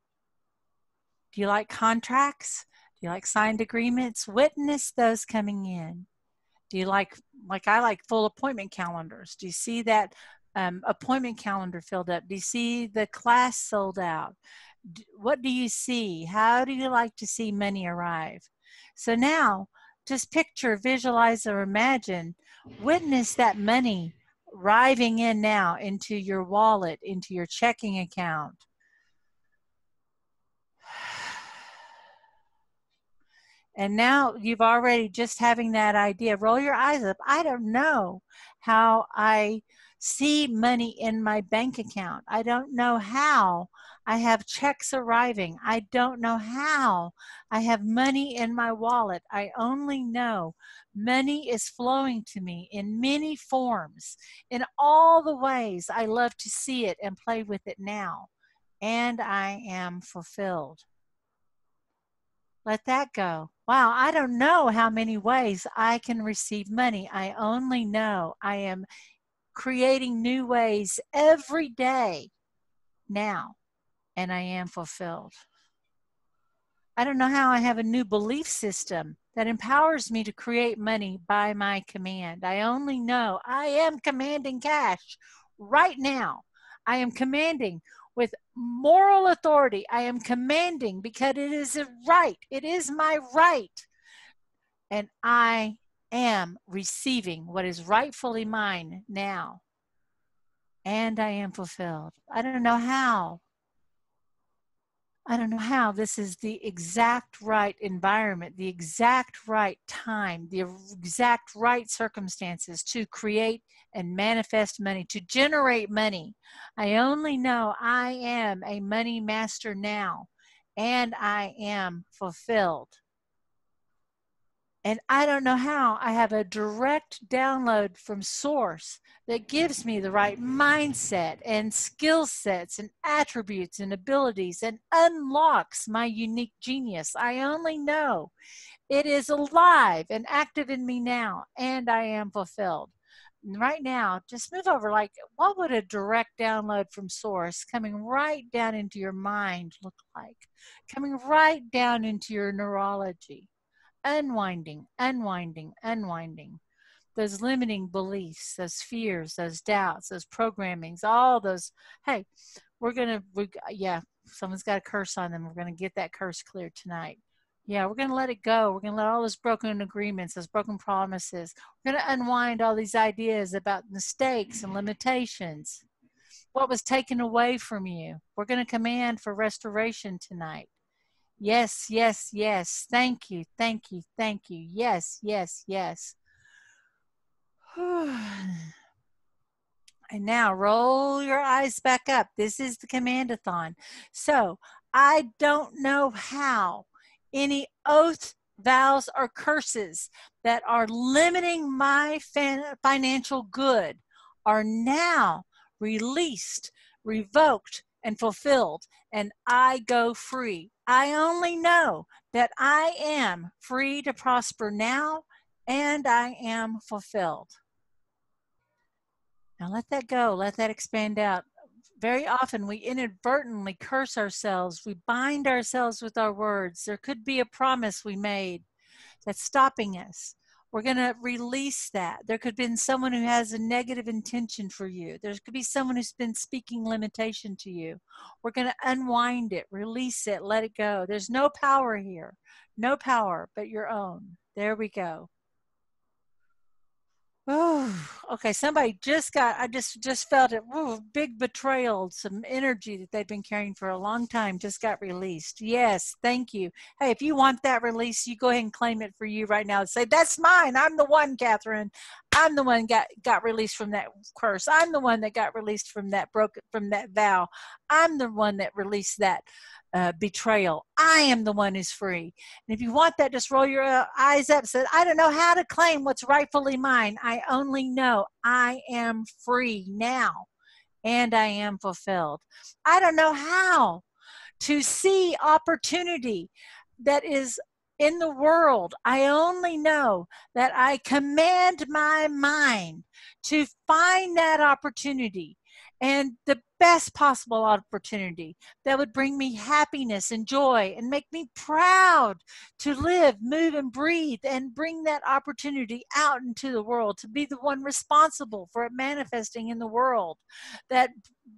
Do you like contracts? Do you like signed agreements? Witness those coming in. Do you like I like full appointment calendars? Do you see that appointment calendar filled up? Do you see the class sold out? What do you see? How do you like to see money arrive? So now, just picture, visualize, or imagine, witness that money arriving in now into your wallet, into your checking account. And now you've already just having that idea, roll your eyes up. I don't know how I see money in my bank account. I don't know how I have checks arriving. I don't know how I have money in my wallet. I only know money is flowing to me in many forms, in all the ways I love to see it and play with it now. And I am fulfilled. Let that go. Wow, I don't know how many ways I can receive money. I only know I am creating new ways every day now, and I am fulfilled. I don't know how I have a new belief system that empowers me to create money by my command. I only know I am commanding cash right now. I am commanding with moral authority. I am commanding because it is a right. It is my right. And I am receiving what is rightfully mine now. And I am fulfilled. I don't know how. I don't know how. This is the exact right environment, the exact right time, the exact right circumstances to create and manifest money, to generate money. I only know I am a money master now, and I am fulfilled. And I don't know how. I have a direct download from source that gives me the right mindset and skill sets and attributes and abilities and unlocks my unique genius. I only know it is alive and active in me now, and I am fulfilled. Right now, just move over. Like, what would a direct download from source coming right down into your mind look like? Coming right down into your neurology, unwinding, unwinding, unwinding those limiting beliefs, those fears, those doubts, those programmings, all those. Hey, yeah, someone's got a curse on them. We're going to get that curse cleared tonight. Yeah, we're going to let it go. We're going to let all those broken agreements, those broken promises, we're going to unwind all these ideas about mistakes and limitations, what was taken away from you. We're going to command for restoration tonight. Yes, yes, yes. Thank you, thank you, thank you. Yes, yes, yes. And now roll your eyes back up. This is the Command-A-Thon. So I don't know how any oaths, vows, or curses that are limiting my financial good are now released, revoked, and fulfilled, and I go free. I only know that I am free to prosper now, and I am fulfilled. Now let that go, let that expand out. Very often we inadvertently curse ourselves. We bind ourselves with our words. There could be a promise we made that's stopping us. We're going to release that. There could have been someone who has a negative intention for you. There could be someone who's been speaking limitation to you. We're going to unwind it, release it, let it go. There's no power here. No power but your own. There we go. Oh, okay. Somebody just got, I just felt it. Ooh, big betrayal. Some energy that they've been carrying for a long time just got released. Yes, thank you. Hey, if you want that release, you go ahead and claim it for you right now. Say, that's mine. I'm the one, Catherine. I'm the one got released from that curse. I'm the one that got released from that vow. I'm the one that released that betrayal. I am the one who's free. And if you want that, just roll your eyes up. Say, I don't know how to claim what's rightfully mine. I only know I am free now, and I am fulfilled. I don't know how to see opportunity that is in the world. I only know that I command my mind to find that opportunity, and the best possible opportunity that would bring me happiness and joy and make me proud to live, move, and breathe, and bring that opportunity out into the world, to be the one responsible for it manifesting in the world, that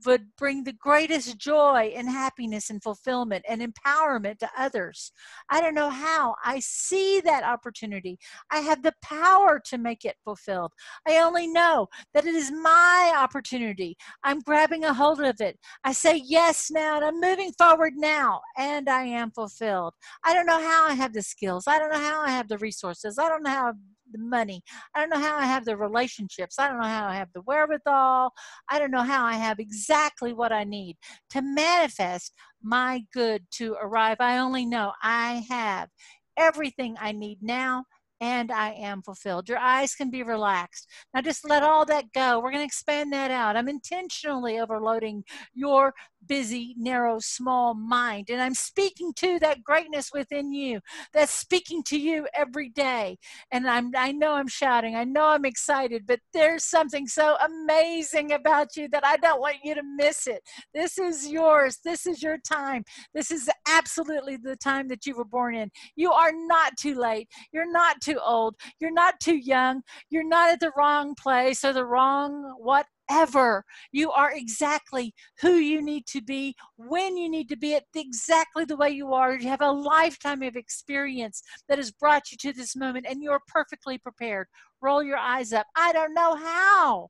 would bring the greatest joy and happiness and fulfillment and empowerment to others. I don't know how. I see that opportunity. I have the power to make it fulfilled. I only know that it is my opportunity. I'm grabbing a hold of it. I say yes now, and I'm moving forward now, and I am fulfilled. I don't know how I have the skills. I don't know how I have the resources. I don't know how the money. I don't know how I have the relationships. I don't know how I have the wherewithal. I don't know how I have exactly what I need to manifest my good to arrive. I only know I have everything I need now, and I am fulfilled. Your eyes can be relaxed. Now just let all that go. We're going to expand that out. I'm intentionally overloading your busy, narrow, small mind. And I'm speaking to that greatness within you that's speaking to you every day. And I know I'm shouting. I know I'm excited, but there's something so amazing about you that I don't want you to miss it. This is yours. This is your time. This is absolutely the time that you were born in. You are not too late. You're not too old. You're not too young. You're not at the wrong place or the wrong whatever. You are exactly who you need to be, when you need to be it, exactly the way you are. You have a lifetime of experience that has brought you to this moment, and you're perfectly prepared. Roll your eyes up. I don't know how.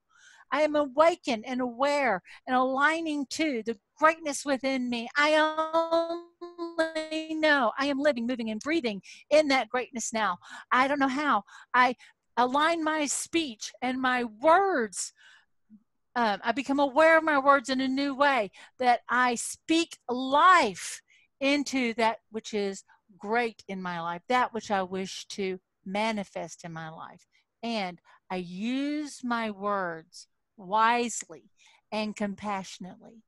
I am awakened and aware and aligning to the greatness within me. I only know I am living, moving, and breathing in that greatness now. I don't know how. I align my speech and my words. I become aware of my words in a new way, that I speak life into that which is great in my life, that which I wish to manifest in my life. And I use my words wisely and compassionately.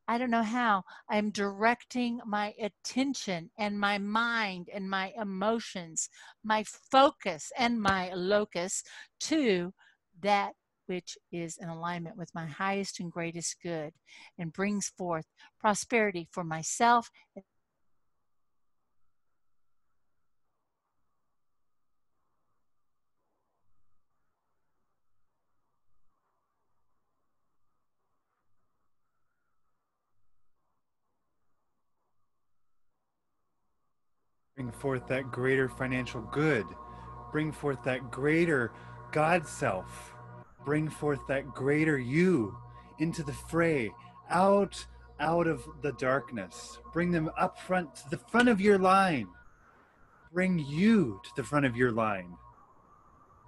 I don't know how. I'm directing my attention and my mind and my emotions, my focus and my locus to that which is in alignment with my highest and greatest good and brings forth prosperity for myself. Bring forth that greater financial good. Bring forth that greater God self. Bring forth that greater you into the fray, out of the darkness. Bring them up front to the front of your line. Bring you to the front of your line.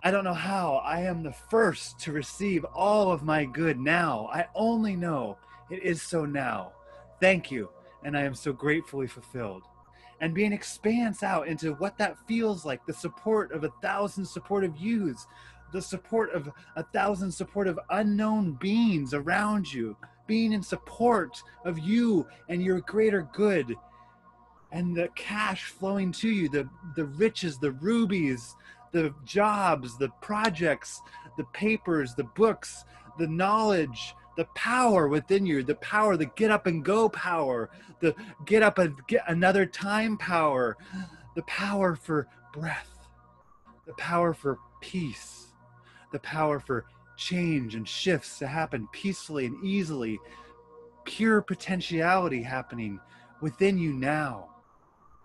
I don't know how. I am the first to receive all of my good now. I only know it is so now. Thank you, and I am so gratefully fulfilled. And being expands out into what that feels like, the support of 1,000 supportive yous, the support of 1,000 supportive unknown beings around you, being in support of you and your greater good, and the cash flowing to you, the riches, the rubies, the jobs, the projects, the papers, the books, the knowledge, the power within you, the power, the get up and go power, the get up and get another time power, the power for breath, the power for peace, the power for change and shifts to happen peacefully and easily, pure potentiality happening within you now.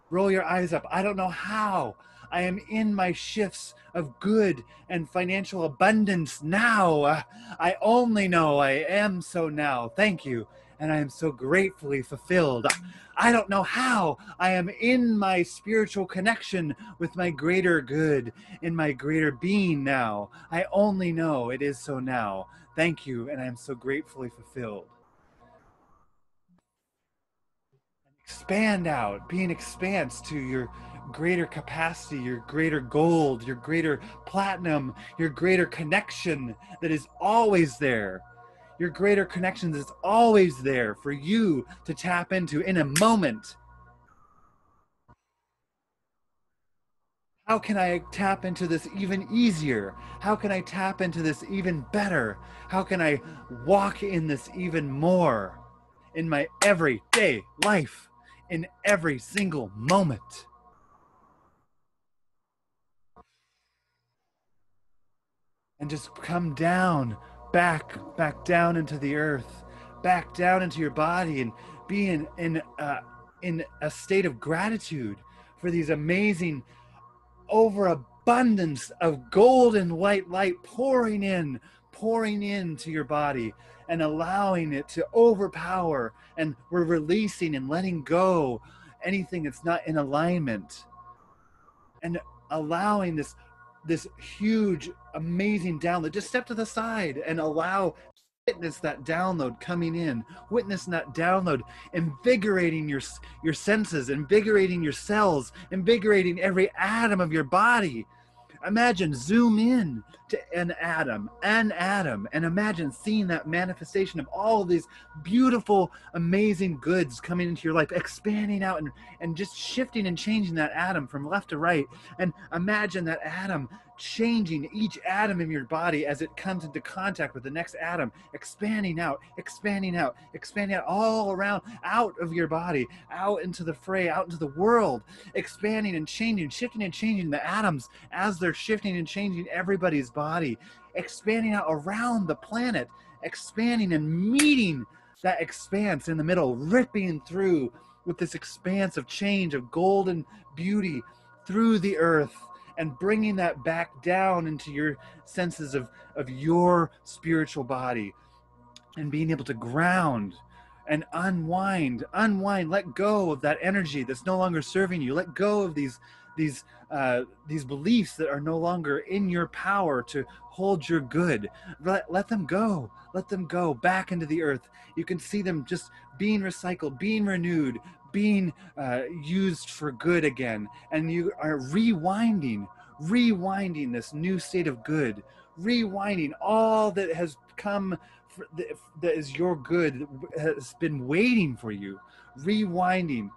Roll your eyes up. I don't know how. I am in my shifts of good and financial abundance now. I only know I am so now. Thank you. And I am so gratefully fulfilled. I don't know how. I am in my spiritual connection with my greater good, in my greater being now. I only know it is so now. Thank you. And I am so gratefully fulfilled. Expand out, be an expanse to your greater capacity, your greater gold, your greater platinum, your greater connection that is always there. Your greater connection that is always there for you to tap into in a moment. How can I tap into this even easier? How can I tap into this even better? How can I walk in this even more in my everyday life, in every single moment? And just come down, back down into the earth, back down into your body, and be in a state of gratitude for these amazing overabundance of golden white light pouring into your body and allowing it to overpower, and we're releasing and letting go anything that's not in alignment, and allowing this huge amazing download. Just step to the side and allow, witness that download coming in, witness that download invigorating your senses, invigorating your cells, invigorating every atom of your body. Imagine, zoom in to an atom, and imagine seeing that manifestation of all of these beautiful, amazing goods coming into your life, expanding out and just shifting and changing that atom from left to right. And imagine that atom changing each atom in your body as it comes into contact with the next atom, expanding out, expanding out, expanding out all around, out of your body, out into the fray, out into the world, expanding and changing, shifting and changing the atoms as they're shifting and changing everybody's body, expanding out around the planet, expanding and meeting that expanse in the middle, ripping through with this expanse of change, of golden beauty through the earth, and bringing that back down into your senses of your spiritual body, and being able to ground and unwind, let go of that energy that's no longer serving you. Let go of these these beliefs that are no longer in your power to hold your good. Let them go. Let them go back into the earth. You can see them just being recycled, being renewed, being used for good again. And you are rewinding this new state of good, rewinding all that has come, that is your good, has been waiting for you, rewinding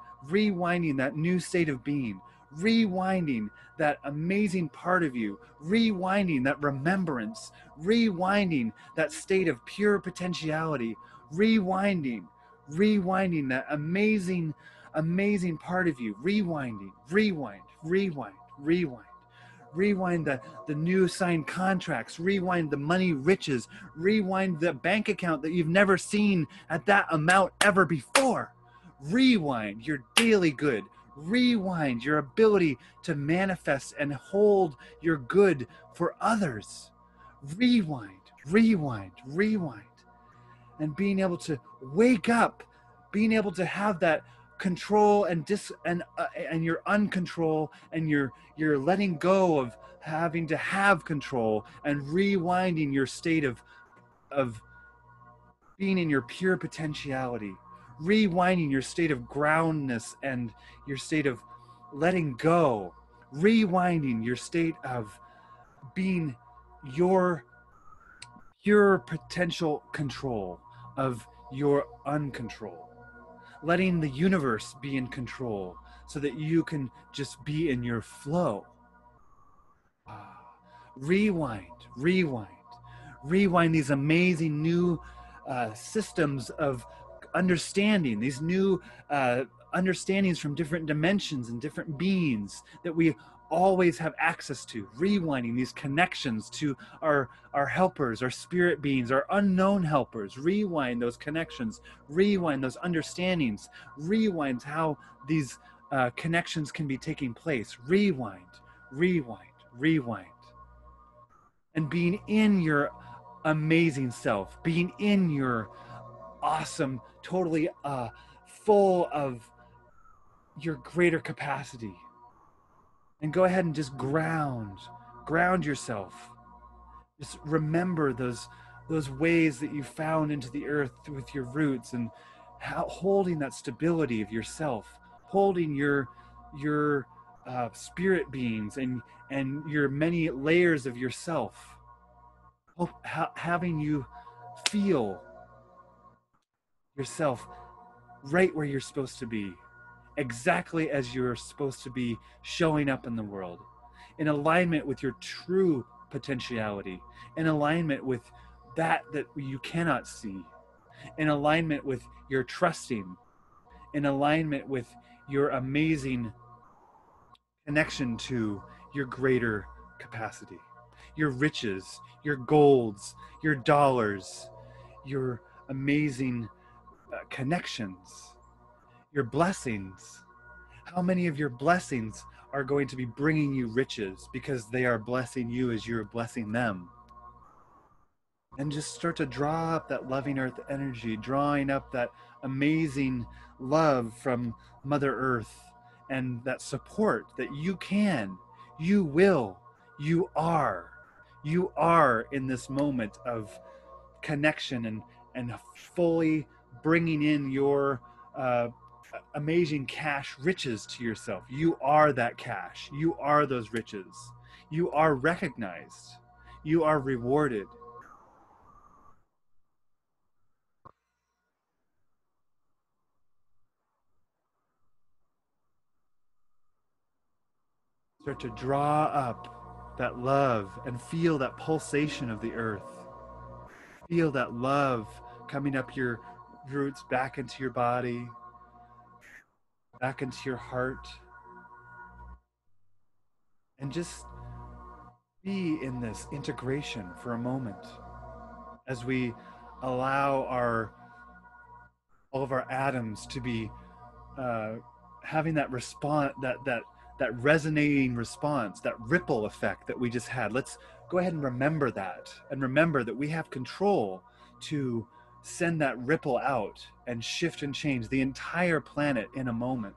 that new state of being, rewinding that amazing part of you, rewinding that remembrance, rewinding that state of pure potentiality, rewinding that amazing part of you, rewinding, rewind the new signed contracts, rewind the money riches, rewind the bank account that you've never seen at that amount ever before, rewind your daily good, rewind your ability to manifest and hold your good for others, rewind, and being able to wake up, being able to have that control and your uncontrol, and you're letting go of having to have control, and rewinding your state of being in your pure potentiality, rewinding your state of groundness and your state of letting go, rewinding your state of being your pure potential control of your uncontrol, letting the universe be in control so that you can just be in your flow. Rewind these amazing new systems of understanding, these new understandings from different dimensions and different beings that we always have access to, rewinding these connections to our helpers, our spirit beings, our unknown helpers, rewind those connections, rewind those understandings, rewind how these connections can be taking place, rewind, and being in your amazing self, being in your awesome, totally full of your greater capacity. And go ahead and just ground yourself. Just remember those ways that you found into the earth with your roots, and holding that stability of yourself, holding your spirit beings and your many layers of yourself, having you feel yourself right where you're supposed to be, exactly as you're supposed to be, showing up in the world, in alignment with your true potentiality, in alignment with that you cannot see, in alignment with your trusting, in alignment with your amazing connection to your greater capacity, your riches, your golds, your dollars, your amazing connections, your blessings. How many of your blessings are going to be bringing you riches because they are blessing you as you're blessing them? And just start to draw up that loving earth energy, drawing up that amazing love from Mother Earth, and that support that you can, you will, you are in this moment of connection and fully bringing in your amazing cash riches to yourself. You are that cash. You are those riches. You are recognized. You are rewarded. Start to draw up that love and feel that pulsation of the earth. Feel that love coming up your roots, back into your body, back into your heart. And just be in this integration for a moment as we allow all of our atoms to be having that response, that that resonating response, that ripple effect that we just had. Let's go ahead and remember that, and remember that we have control to send that ripple out and shift and change the entire planet in a moment,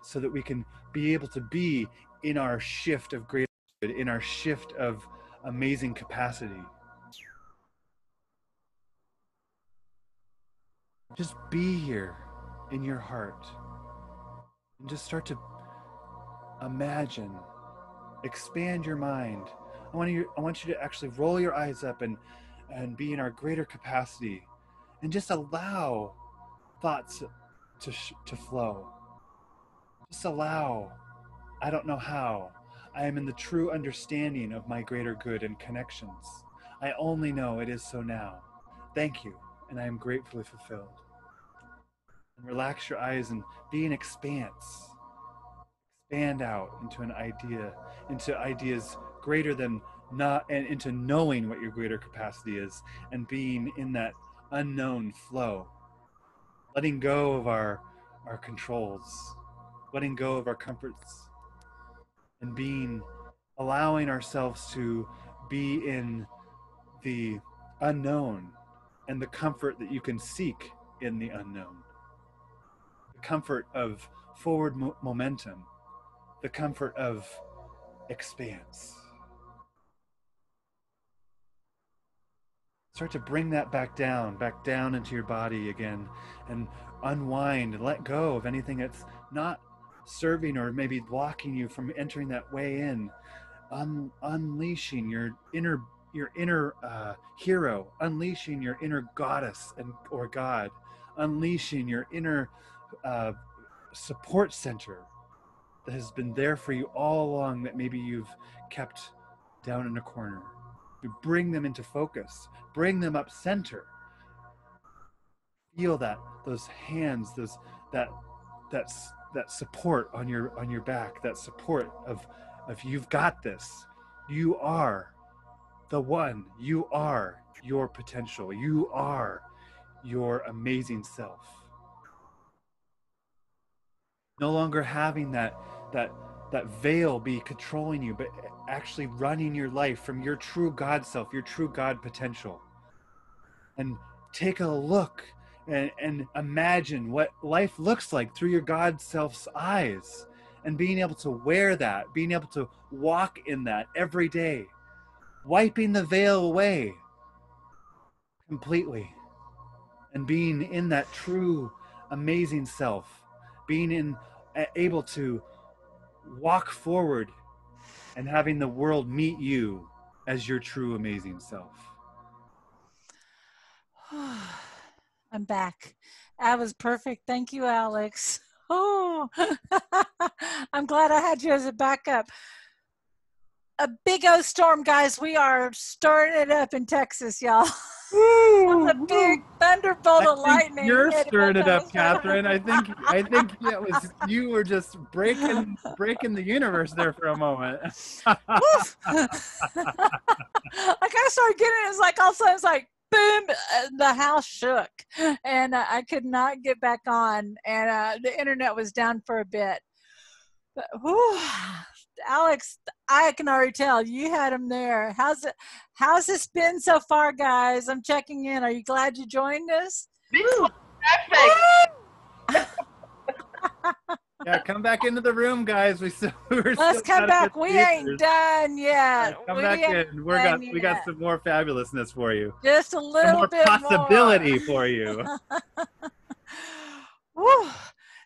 so that we can be able to be in our shift of greater good, in our shift of amazing capacity. Just be here in your heart and just start to imagine, expand your mind. I want you to actually roll your eyes up and be in our greater capacity, and just allow thoughts to flow. Just allow. I don't know how. I am in the true understanding of my greater good and connections. I only know it is so now. Thank you, and I am gratefully fulfilled. And relax your eyes and be in expanse. Expand out into an idea, into ideas greater than not, and into knowing what your greater capacity is, and being in that unknown flow. Letting go of our controls, letting go of our comforts, and allowing ourselves to be in the unknown and the comfort that you can seek in the unknown. The comfort of forward momentum, the comfort of expanse. Start to bring that back down into your body again, and unwind and let go of anything that's not serving or maybe blocking you from entering that way in. Unleashing your inner hero, unleashing your inner goddess or god, unleashing your inner support center that has been there for you all along, that maybe you've kept down in a corner. You bring them into focus, bring them up center. Feel those hands, that support on your back, that support of you've got this. You are the one. You are your potential. You are your amazing self. No longer having that veil be controlling you, but actually running your life from your true God self, your true God potential. And take a look and imagine what life looks like through your God self's eyes, and being able to wear that, being able to walk in that every day, wiping the veil away completely, and being in that true amazing self, being able to walk forward and having the world meet you as your true amazing self. I'm back. That was perfect. Thank you, Alex. Oh, I'm glad I had you as a backup. A big O storm, guys. We are stirring it up in Texas, y'all. A big thunderbolt of lightning. You're stirring it up, Catherine. I think it was you were just breaking the universe there for a moment. Like I started getting it, it's like all of a sudden it's like boom, the house shook, and I could not get back on, and the internet was down for a bit. But, whew, Alex, I can already tell you had him there. How's this been so far, guys? I'm checking in. Are you glad you joined us? Perfect. Yeah, come back into the room, guys. Let's come back. We ain't done yet. Come back in. We got some more fabulousness for you. Just a little bit more possibility for you. Woo.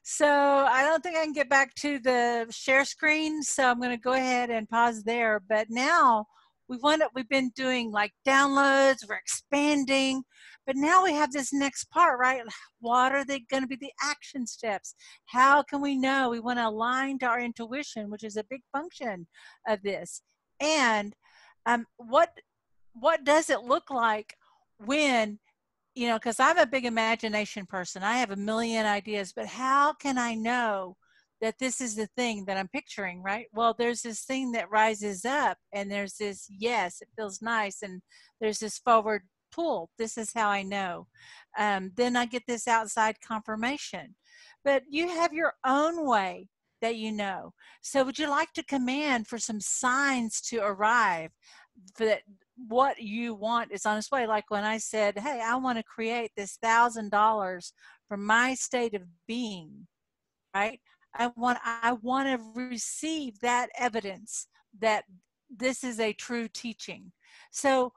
So I don't think I can get back to the share screen, so I'm going to go ahead and pause there. But now we've been doing like downloads, we're expanding, but now we have this next part, right? What are they going to be the action steps? How can we know? We want to align to our intuition, which is a big function of this. And what does it look like when, because I'm a big imagination person. I have a million ideas, but how can I know that this is the thing that I'm picturing, right? Well, there's this thing that rises up, and there's this, yes, it feels nice, and there's this forward pull. This is how I know. Then I get this outside confirmation. But you have your own way that you know. So would you like to command for some signs to arrive for that what you want is on its way? Like when I said, hey, I want to create this $1,000 from my state of being, right? I want to receive that evidence that this is a true teaching. So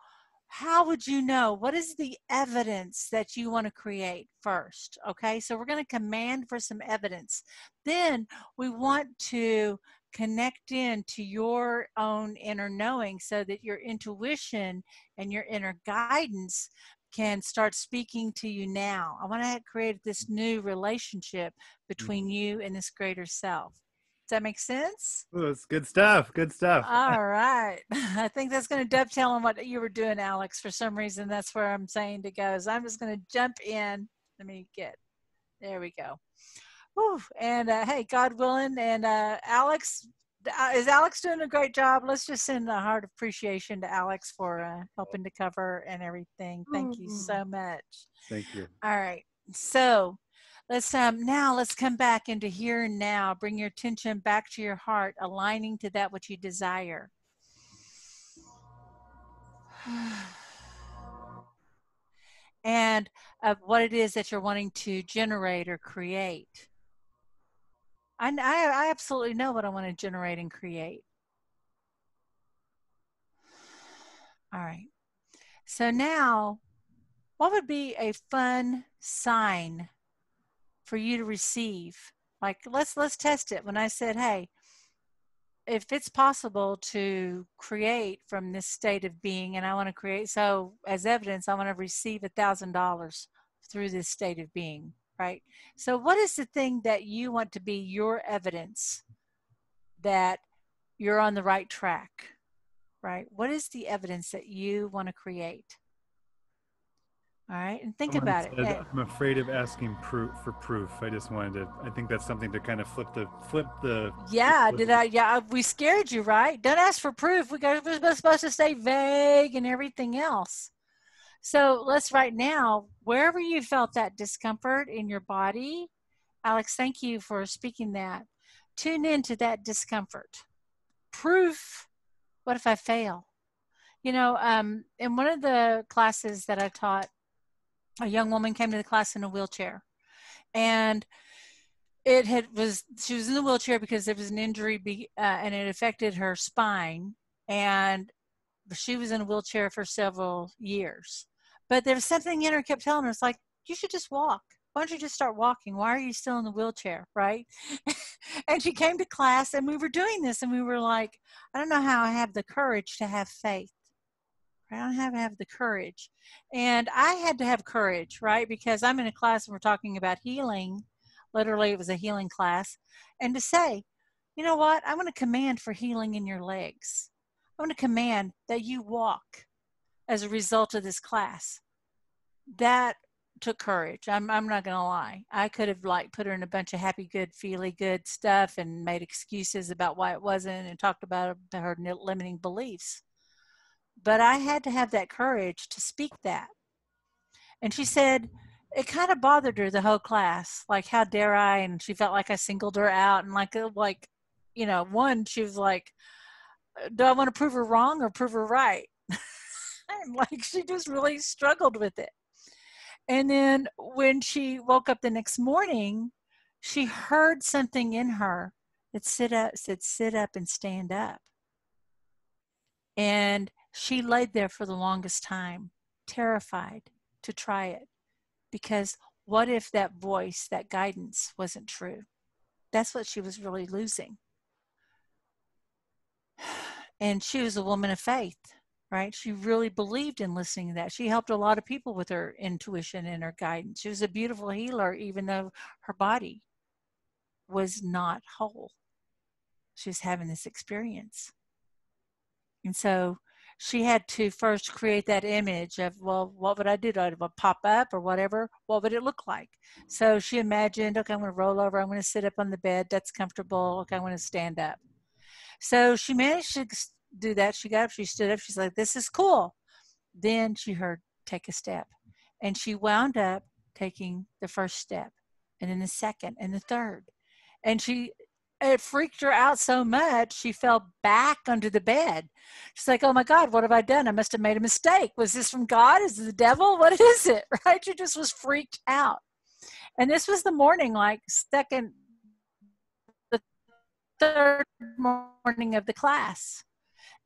how would you know? What is the evidence that you want to create first? Okay, so we're going to command for some evidence. Then we want to connect in to your own inner knowing so that your intuition and your inner guidance can start speaking to you now. I want to create this new relationship between you and this greater self. Does that make sense? Oh, it's good stuff. Good stuff. All right. I think that's going to dovetail on what you were doing, Alex. For some reason, that's where I'm saying to go. So I'm just going to jump in. Let me there we go. Whew. And hey, God willing, and Alex, is Alex doing a great job? Let's just send a heart appreciation to Alex for helping to cover and everything. Thank you so much. Thank you. All right. So let's now let's come back into here and now. Bring your attention back to your heart, aligning to that which you desire. And what it is that you're wanting to generate or create. I absolutely know what I want to generate and create. All right. So now, what would be a fun sign for you to receive? Like, let's test it. When I said, hey, if it's possible to create from this state of being, and I want to create, so as evidence, I want to receive $1,000 through this state of being, right? So what is the thing that you want to be your evidence that you're on the right track, right? What is the evidence that you want to create? All right, and think Someone about it. said, I'm afraid of asking for proof. I just wanted to, I think that's something to kind of flip the. Yeah, yeah, we scared you, right? Don't ask for proof. We're supposed to stay vague and everything else. So let's right now, wherever you felt that discomfort in your body, Alex, thank you for speaking that. Tune into that discomfort. Proof, what if I fail? You know, in one of the classes that I taught, a young woman came to the class in a wheelchair. And she was in the wheelchair because there was an injury and it affected her spine. And she was in a wheelchair for several years. But there was something in her kept telling her, it's like, you should just walk. Why don't you just start walking? Why are you still in the wheelchair, right? And she came to class and we were doing this and we were like, I don't know how I have the courage to have faith. I don't have the courage. And I had to have courage, right? Because I'm in a class and we're talking about healing. Literally, it was a healing class. And to say, you know what? I want to command for healing in your legs. I want to command that you walk as a result of this class. That took courage. I'm not going to lie. I could have like put her in a bunch of happy, good, feely good stuff and made excuses about why it wasn't and talked about her limiting beliefs. But I had to have that courage to speak that. And she said it kind of bothered her the whole class. Like, how dare I? And she felt like I singled her out. And like, you know, one, she was like, do I want to prove her wrong or prove her right? And like, she just really struggled with it. And then when she woke up the next morning, she heard something in her that said, sit up and stand up. And she laid there for the longest time, terrified to try it. Because what if that voice, that guidance wasn't true? That's what she was really losing. And she was a woman of faith, right? She really believed in listening to that. She helped a lot of people with her intuition and her guidance. She was a beautiful healer, even though her body was not whole. She was having this experience. And so she had to first create that image of, well, what would I do? Do I pop up or whatever? What would it look like? So she imagined, okay, I'm going to roll over. I'm going to sit up on the bed. That's comfortable. Okay, I'm going to stand up. So she managed to do that. She got up, she stood up. She's like, this is cool. Then she heard, take a step. And she wound up taking the first step and then the second and the third. And it freaked her out so much, she fell back under the bed. She's like, oh my God, what have I done? I must have made a mistake. Was this from God? Is it the devil? What is it? Right? She just was freaked out. And this was the morning, like the third morning of the class.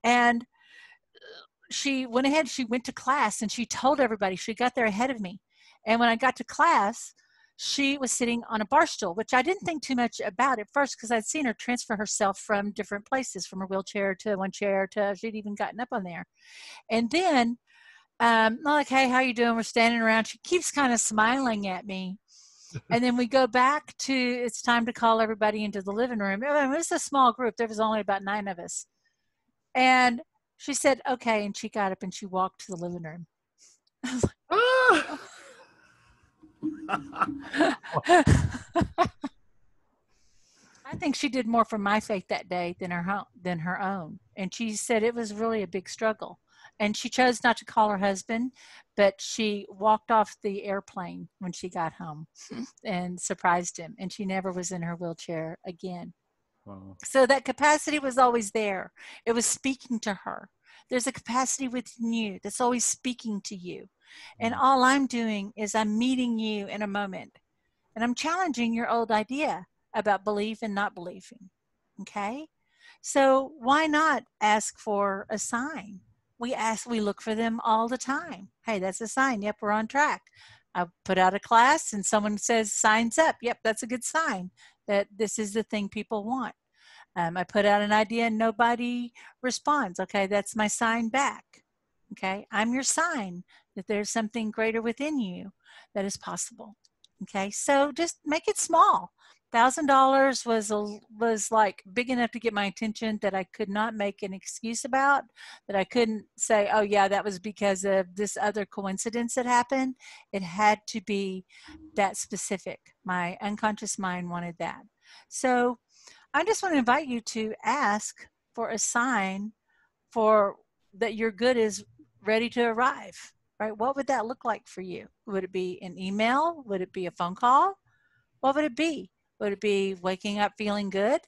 And she went ahead, she went to class and she told everybody. She got there ahead of me. And when I got to class, she was sitting on a bar stool, which I didn't think too much about at first because I'd seen her transfer herself from different places, from a wheelchair to one chair to she'd even gotten up on there. And then I'm like, hey, how you doing? We're standing around. She keeps kind of smiling at me. And then we go back to, it's time to call everybody into the living room. It was a small group. There was only about 9 of us. And she said, okay. And she got up and she walked to the living room. I was like, I think she did more for my faith that day than her own. And she said it was really a big struggle. And she chose not to call her husband, but she walked off the airplane when she got home and surprised him. And she never was in her wheelchair again. Wow. So that capacity was always there. It was speaking to her. There's a capacity within you that's always speaking to you. And all I'm doing is I'm meeting you in a moment. And I'm challenging your old idea about belief and not believing. Okay? So why not ask for a sign? We look for them all the time. Hey, that's a sign. Yep, we're on track. I put out a class and someone says signs up. Yep, that's a good sign that this is the thing people want. I put out an idea and nobody responds. Okay, that's my sign back. Okay, I'm your sign that there's something greater within you that is possible. Okay, so just make it small. $1,000 was like big enough to get my attention that I could not make an excuse about, that I couldn't say, oh yeah, that was because of this other coincidence that happened. It had to be that specific. My unconscious mind wanted that. So I just want to invite you to ask for a sign for that your good is ready to arrive, right? What would that look like for you? Would it be an email? Would it be a phone call? What would it be? Would it be waking up feeling good?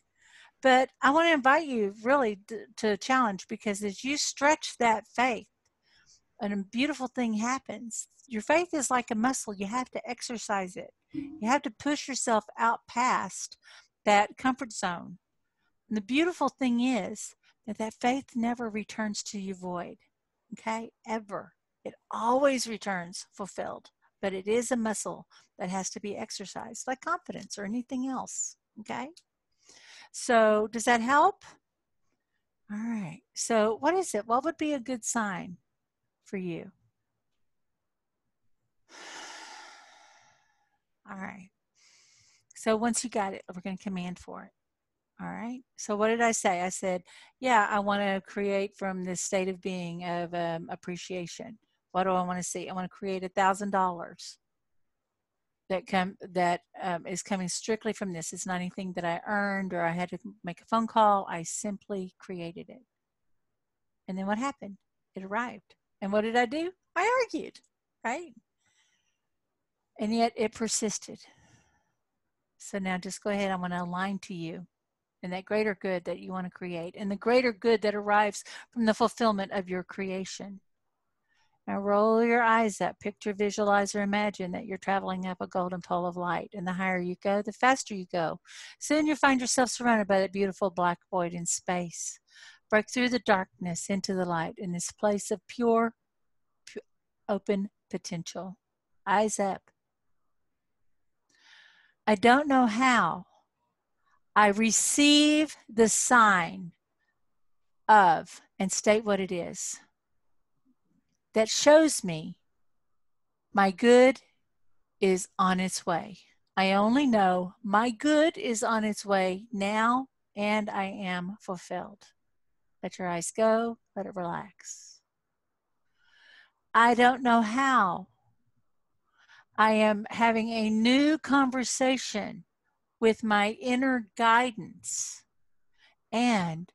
But I want to invite you really to challenge, because as you stretch that faith, and a beautiful thing happens. Your faith is like a muscle. You have to exercise it. You have to push yourself out past that comfort zone. And the beautiful thing is that faith never returns to you void, okay? Ever. It always returns fulfilled, but it is a muscle that has to be exercised, like confidence or anything else, okay? So does that help? All right. So what is it? What would be a good sign for you? All right. So once you got it, we're going to command for it. All right. So what did I say? I said, yeah, I want to create from this state of being of appreciation. What do I want to see? I want to create $1,000 that is coming strictly from this. It's not anything that I earned or I had to make a phone call. I simply created it. And then what happened? It arrived. And what did I do? I argued, right? And yet it persisted. So now just go ahead. I want to align to you and that greater good that you want to create, and the greater good that arrives from the fulfillment of your creation. Now roll your eyes up, picture, visualize, or imagine that you're traveling up a golden pole of light. And the higher you go, the faster you go. Soon you find yourself surrounded by that beautiful black void in space. Break through the darkness into the light in this place of pure open potential. Eyes up. I don't know how. I receive the sign of, and state what it is, that shows me my good is on its way. I only know my good is on its way now, and I am fulfilled. Let your eyes go. Let it relax. I don't know how. I am having a new conversation with my inner guidance and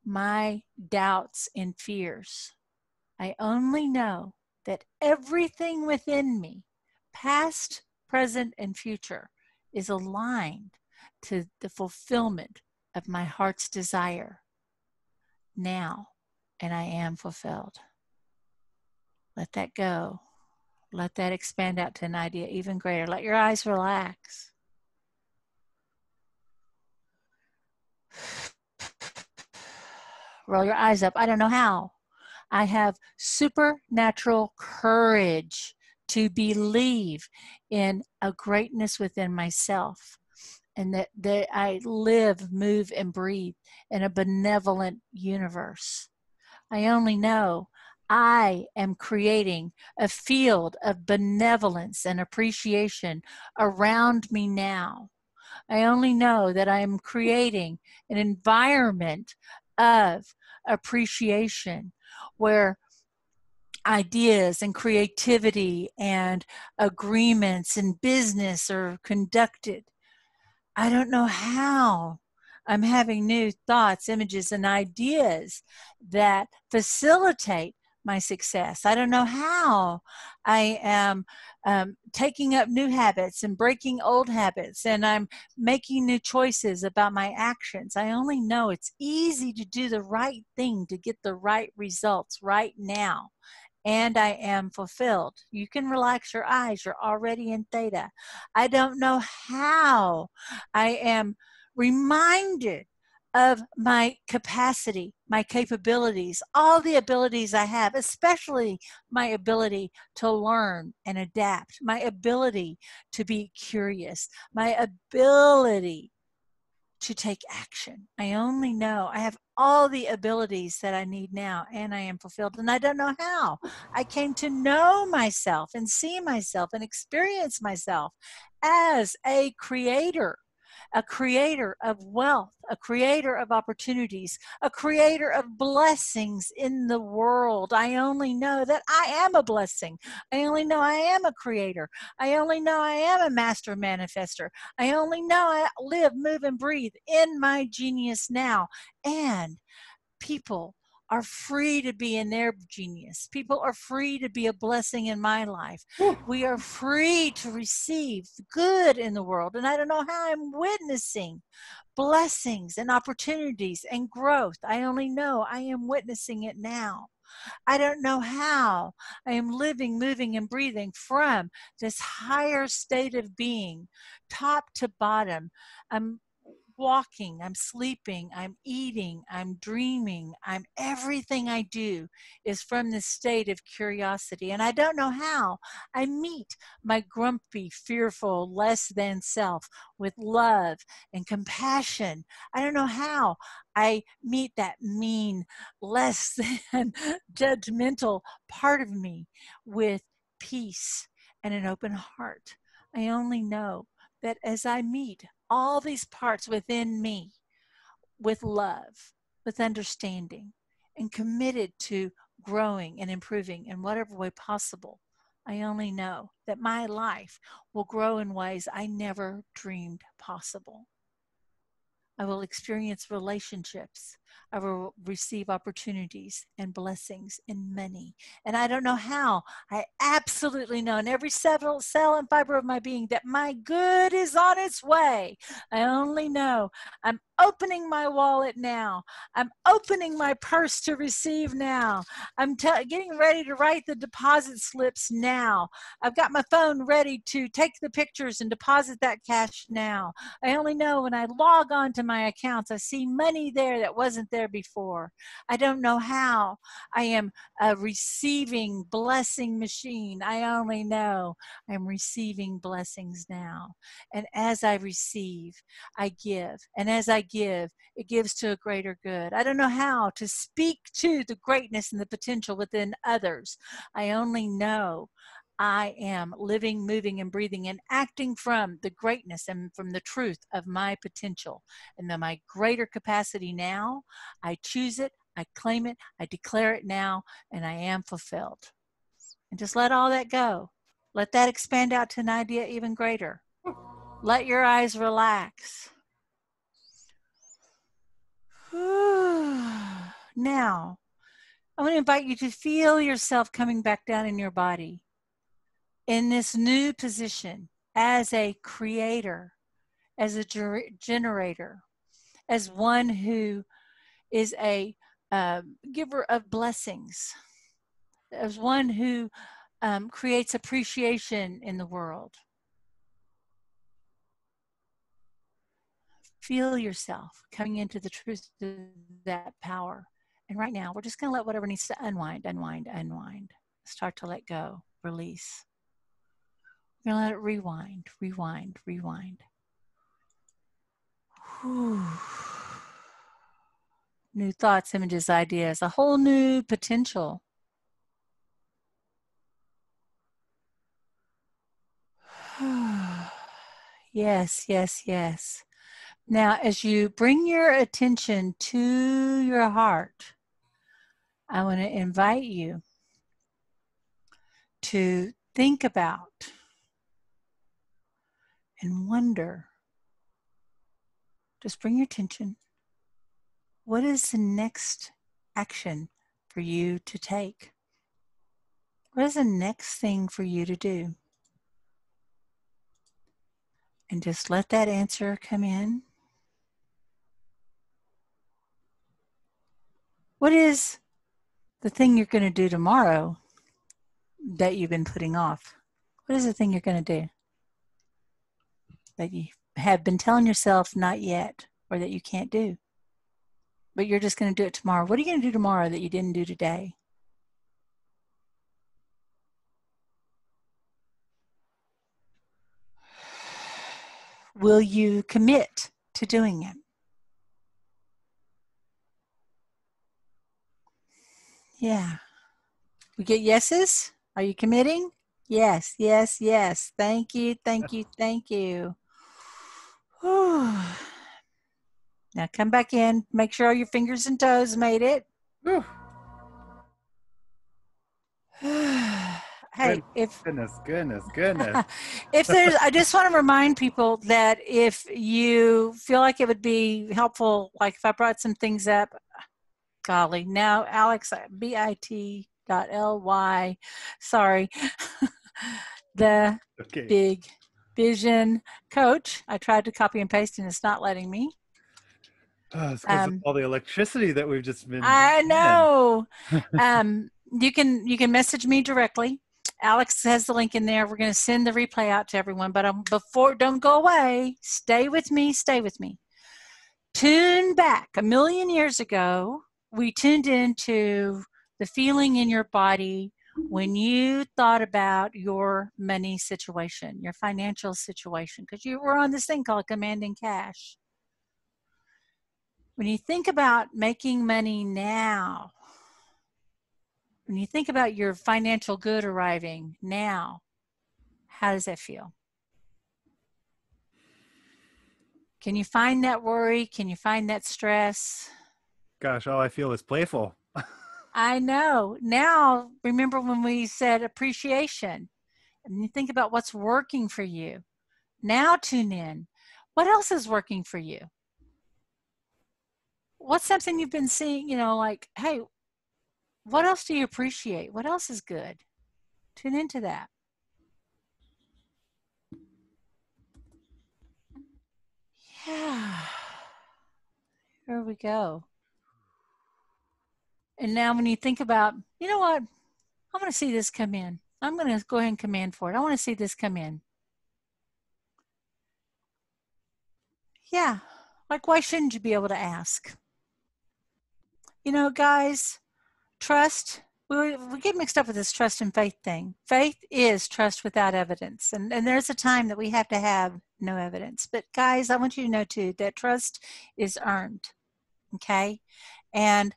my doubts and fears. I only know that everything within me, past, present, and future, is aligned to the fulfillment of my heart's desire now, and I am fulfilled. Let that go. Let that expand out to an idea even greater. Let your eyes relax. Roll your eyes up. I don't know how. I have supernatural courage to believe in a greatness within myself, and that I live, move, and breathe in a benevolent universe. I only know I am creating a field of benevolence and appreciation around me now. I only know that I am creating an environment of appreciation where ideas and creativity and agreements and business are conducted. I don't know how. I'm having new thoughts, images, and ideas that facilitate my success. I don't know how. I am taking up new habits and breaking old habits, and I'm making new choices about my actions. I only know it's easy to do the right thing to get the right results right now. And I am fulfilled. You can relax your eyes. You're already in theta. I don't know how. I am reminded of my capacity, my capabilities, all the abilities I have, especially my ability to learn and adapt, my ability to be curious, my ability to take action. I only know I have all the abilities that I need now, and I am fulfilled, and I don't know how. I came to know myself and see myself and experience myself as a creator of wealth, a creator of opportunities, a creator of blessings in the world. I only know that I am a blessing. I only know I am a creator. I only know I am a master manifester. I only know I live, move, and breathe in my genius now. And people are free to be in their genius. People are free to be a blessing in my life. We are free to receive good in the world. And I don't know how I'm witnessing blessings and opportunities and growth. I only know I am witnessing it now. I don't know how I am living, moving, and breathing from this higher state of being, top to bottom. I'm walking, I'm sleeping, I'm eating, I'm dreaming, I'm everything I do is from this state of curiosity. And I don't know how I meet my grumpy, fearful, less than self with love and compassion. I don't know how I meet that mean, less than judgmental part of me with peace and an open heart. I only know that as I meet all these parts within me with love, with understanding, and committed to growing and improving in whatever way possible, I only know that my life will grow in ways I never dreamed possible. I will experience relationships. I will receive opportunities and blessings in many. And I don't know how. I absolutely know in every cell and fiber of my being that my good is on its way. I only know I'm opening my wallet now. I'm opening my purse to receive now. I'm getting ready to write the deposit slips now. I've got my phone ready to take the pictures and deposit that cash now. I only know when I log on to my accounts, I see money there that wasn't there before. I don't know how. I am a receiving blessing machine. I only know I'm receiving blessings now. And as I receive, I give. And as I give, it gives to a greater good. I don't know how to speak to the greatness and the potential within others. I only know I am living, moving, and breathing and acting from the greatness and from the truth of my potential. And then my greater capacity now, I choose it, I claim it, I declare it now, and I am fulfilled. And just let all that go. Let that expand out to an idea even greater. Let your eyes relax. Now, I want to invite you to feel yourself coming back down in your body in this new position as a creator, as a generator, as one who is a giver of blessings, as one who creates appreciation in the world. Feel yourself coming into the truth of that power. And right now, we're just going to let whatever needs to unwind, start to let go, release. We're going to let it rewind. Whew. New thoughts, images, ideas, a whole new potential. Yes. Now, as you bring your attention to your heart, I want to invite you to think about and wonder. Just bring your attention. What is the next action for you to take? What is the next thing for you to do? And just let that answer come in. What is the thing you're going to do tomorrow that you've been putting off? What is the thing you're going to do that you have been telling yourself not yet, or that you can't do? But you're just going to do it tomorrow. What are you going to do tomorrow that you didn't do today? Will you commit to doing it? Yeah. We get yeses? Are you committing? Yes. Thank you. Whew. Now come back in. Make sure all your fingers and toes made it. Hey, goodness. if there's, I just want to remind people that if you feel like it would be helpful, like if I brought some things up, golly, now Alex, bit.ly, sorry, the big vision coach. I tried to copy and paste and it's not letting me. It's because of all the electricity that we've just been. I know. You can message me directly. Alex has the link in there. We're going to send the replay out to everyone. But don't go away. Stay with me. Tune back. 1,000,000 years ago, we tuned into the feeling in your body when you thought about your money situation, your financial situation, because you were on this thing called commanding cash. When you think about making money now, when you think about your financial good arriving now, how does that feel? Can you find that worry? Can you find that stress? Gosh, all I feel is playful. I know. Now, remember when we said appreciation, and you think about what's working for you. Now tune in. What else is working for you? What's something you've been seeing, like, hey, what else do you appreciate? What else is good? Tune into that. Yeah. Here we go. And now when you think about, you know what? I want to see this come in. I'm going to go ahead and command for it. I want to see this come in. Yeah. Like, why shouldn't you be able to ask? Guys, trust, we get mixed up with this trust and faith thing. Faith is trust without evidence. And there's a time that we have to have no evidence. But guys, I want you to know too that trust is earned. Okay? And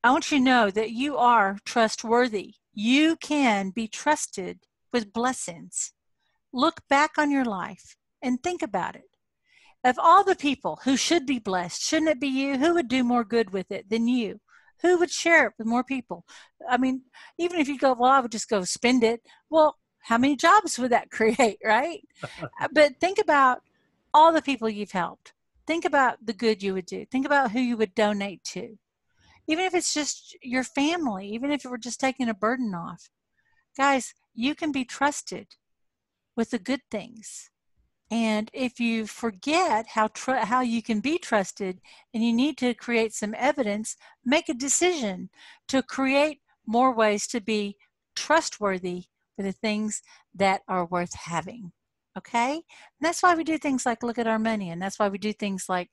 I want you to know that you are trustworthy. You can be trusted with blessings. Look back on your life and think about it. Of all the people who should be blessed, shouldn't it be you? Who would do more good with it than you? Who would share it with more people? I mean, even if you go, well, I would just go spend it. Well, how many jobs would that create, right? But think about all the people you've helped. Think about the good you would do. Think about who you would donate to. Even if it's just your family, even if it were just taking a burden off. Guys, you can be trusted with the good things. And if you forget how you can be trusted and you need to create some evidence, make a decision to create more ways to be trustworthy for the things that are worth having. Okay? And that's why we do things like look at our money, and that's why we do things like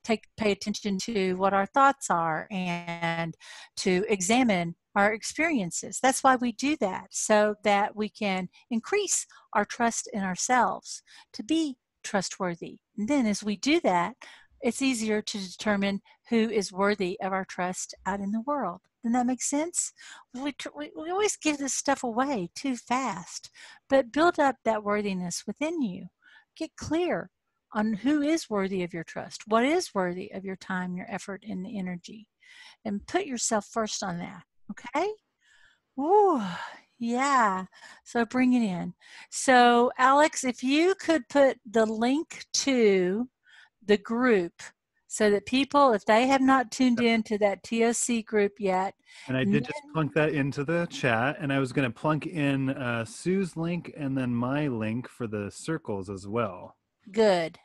pay attention to what our thoughts are and to examine our experiences. That's why we do that, so that we can increase our trust in ourselves to be trustworthy. And then as we do that, it's easier to determine who is worthy of our trust out in the world. Doesn't that make sense? We always give this stuff away too fast, but build up that worthiness within you. Get clear on who is worthy of your trust, what is worthy of your time, your effort, and the energy, and put yourself first on that. Okay? Ooh, yeah. So bring it in. So, Alex, if you could put the link to the group so that people, if they have not tuned in to that TOC group yet, And I did just plunk that into the chat, and I was going to plunk in Sue's link and then my link for the circles as well. Good.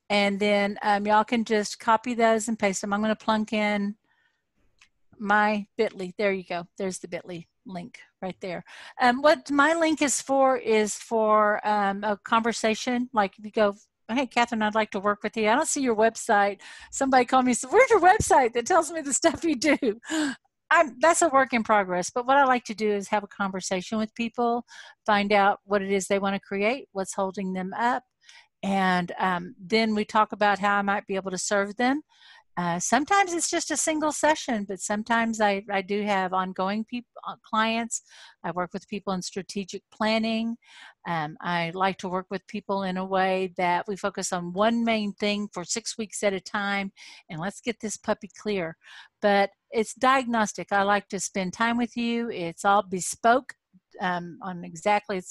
And then y'all can just copy those and paste them. I'm going to plunk in my bit.ly. There you go. There's the bit.ly link right there. What my link is for a conversation. Like if you go, hey, Catherine, I'd like to work with you. I don't see your website. Somebody called me and said, where's your website that tells me the stuff you do? That's a work in progress. But what I like to do is have a conversation with people, find out what it is they want to create, what's holding them up. And then we talk about how I might be able to serve them. Sometimes it's just a single session, but sometimes I do have ongoing clients. I work with people in strategic planning. I like to work with people in a way that we focus on one main thing for 6 weeks at a time, and let's get this puppy clear. But it's diagnostic. I like to spend time with you. It's all bespoke on exactly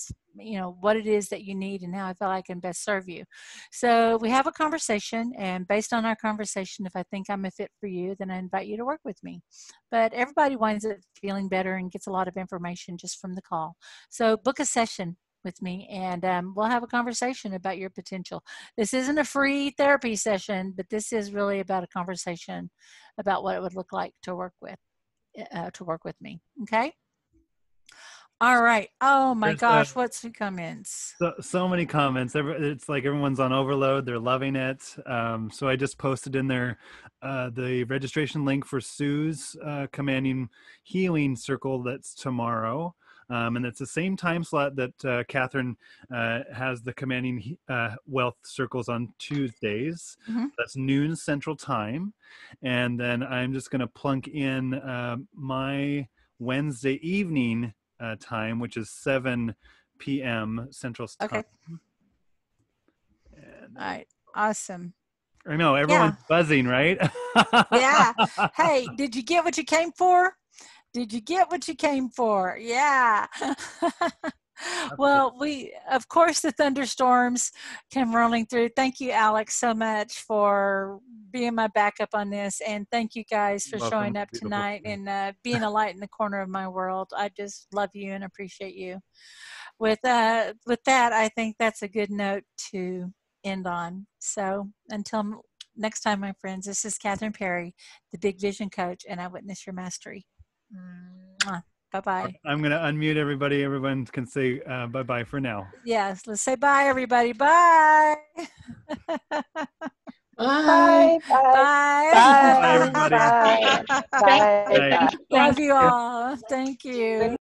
what it is that you need and how I feel I can best serve you. So we have a conversation, and based on our conversation, if I think I'm a fit for you, then I invite you to work with me. But everybody winds up feeling better and gets a lot of information just from the call. So book a session with me, and we'll have a conversation about your potential. This isn't a free therapy session, but this is really about a conversation about what it would look like to work with me. Okay. All right. Oh my gosh, what's the comments? So many comments. It's like everyone's on overload. They're loving it. So I just posted in there the registration link for Sue's Commanding Healing Circle that's tomorrow. And it's the same time slot that Catherine has the Commanding Wealth Circles on Tuesdays. Mm-hmm. That's noon Central Time. And then I'm just going to plunk in my Wednesday evening time, which is 7 p.m. Central Time. Okay. And, all right. Awesome. I know everyone's buzzing, right? Yeah. Hey, did you get what you came for? Did you get what you came for? Yeah. Well, of course, the thunderstorms came rolling through. Thank you, Alex, so much for being my backup on this. And thank you guys for showing up tonight and being a light in the corner of my world. I just love you and appreciate you. With that, I think that's a good note to end on. So until next time, my friends, this is Catherine Perry, the Big Vision Coach, and I witness your mastery. Mwah. Bye-bye. I'm going to unmute everybody. Everyone can say bye-bye for now. Yes, let's say bye, everybody. Bye. Bye. Bye. Bye, everybody. Bye. Love you all. Thank you.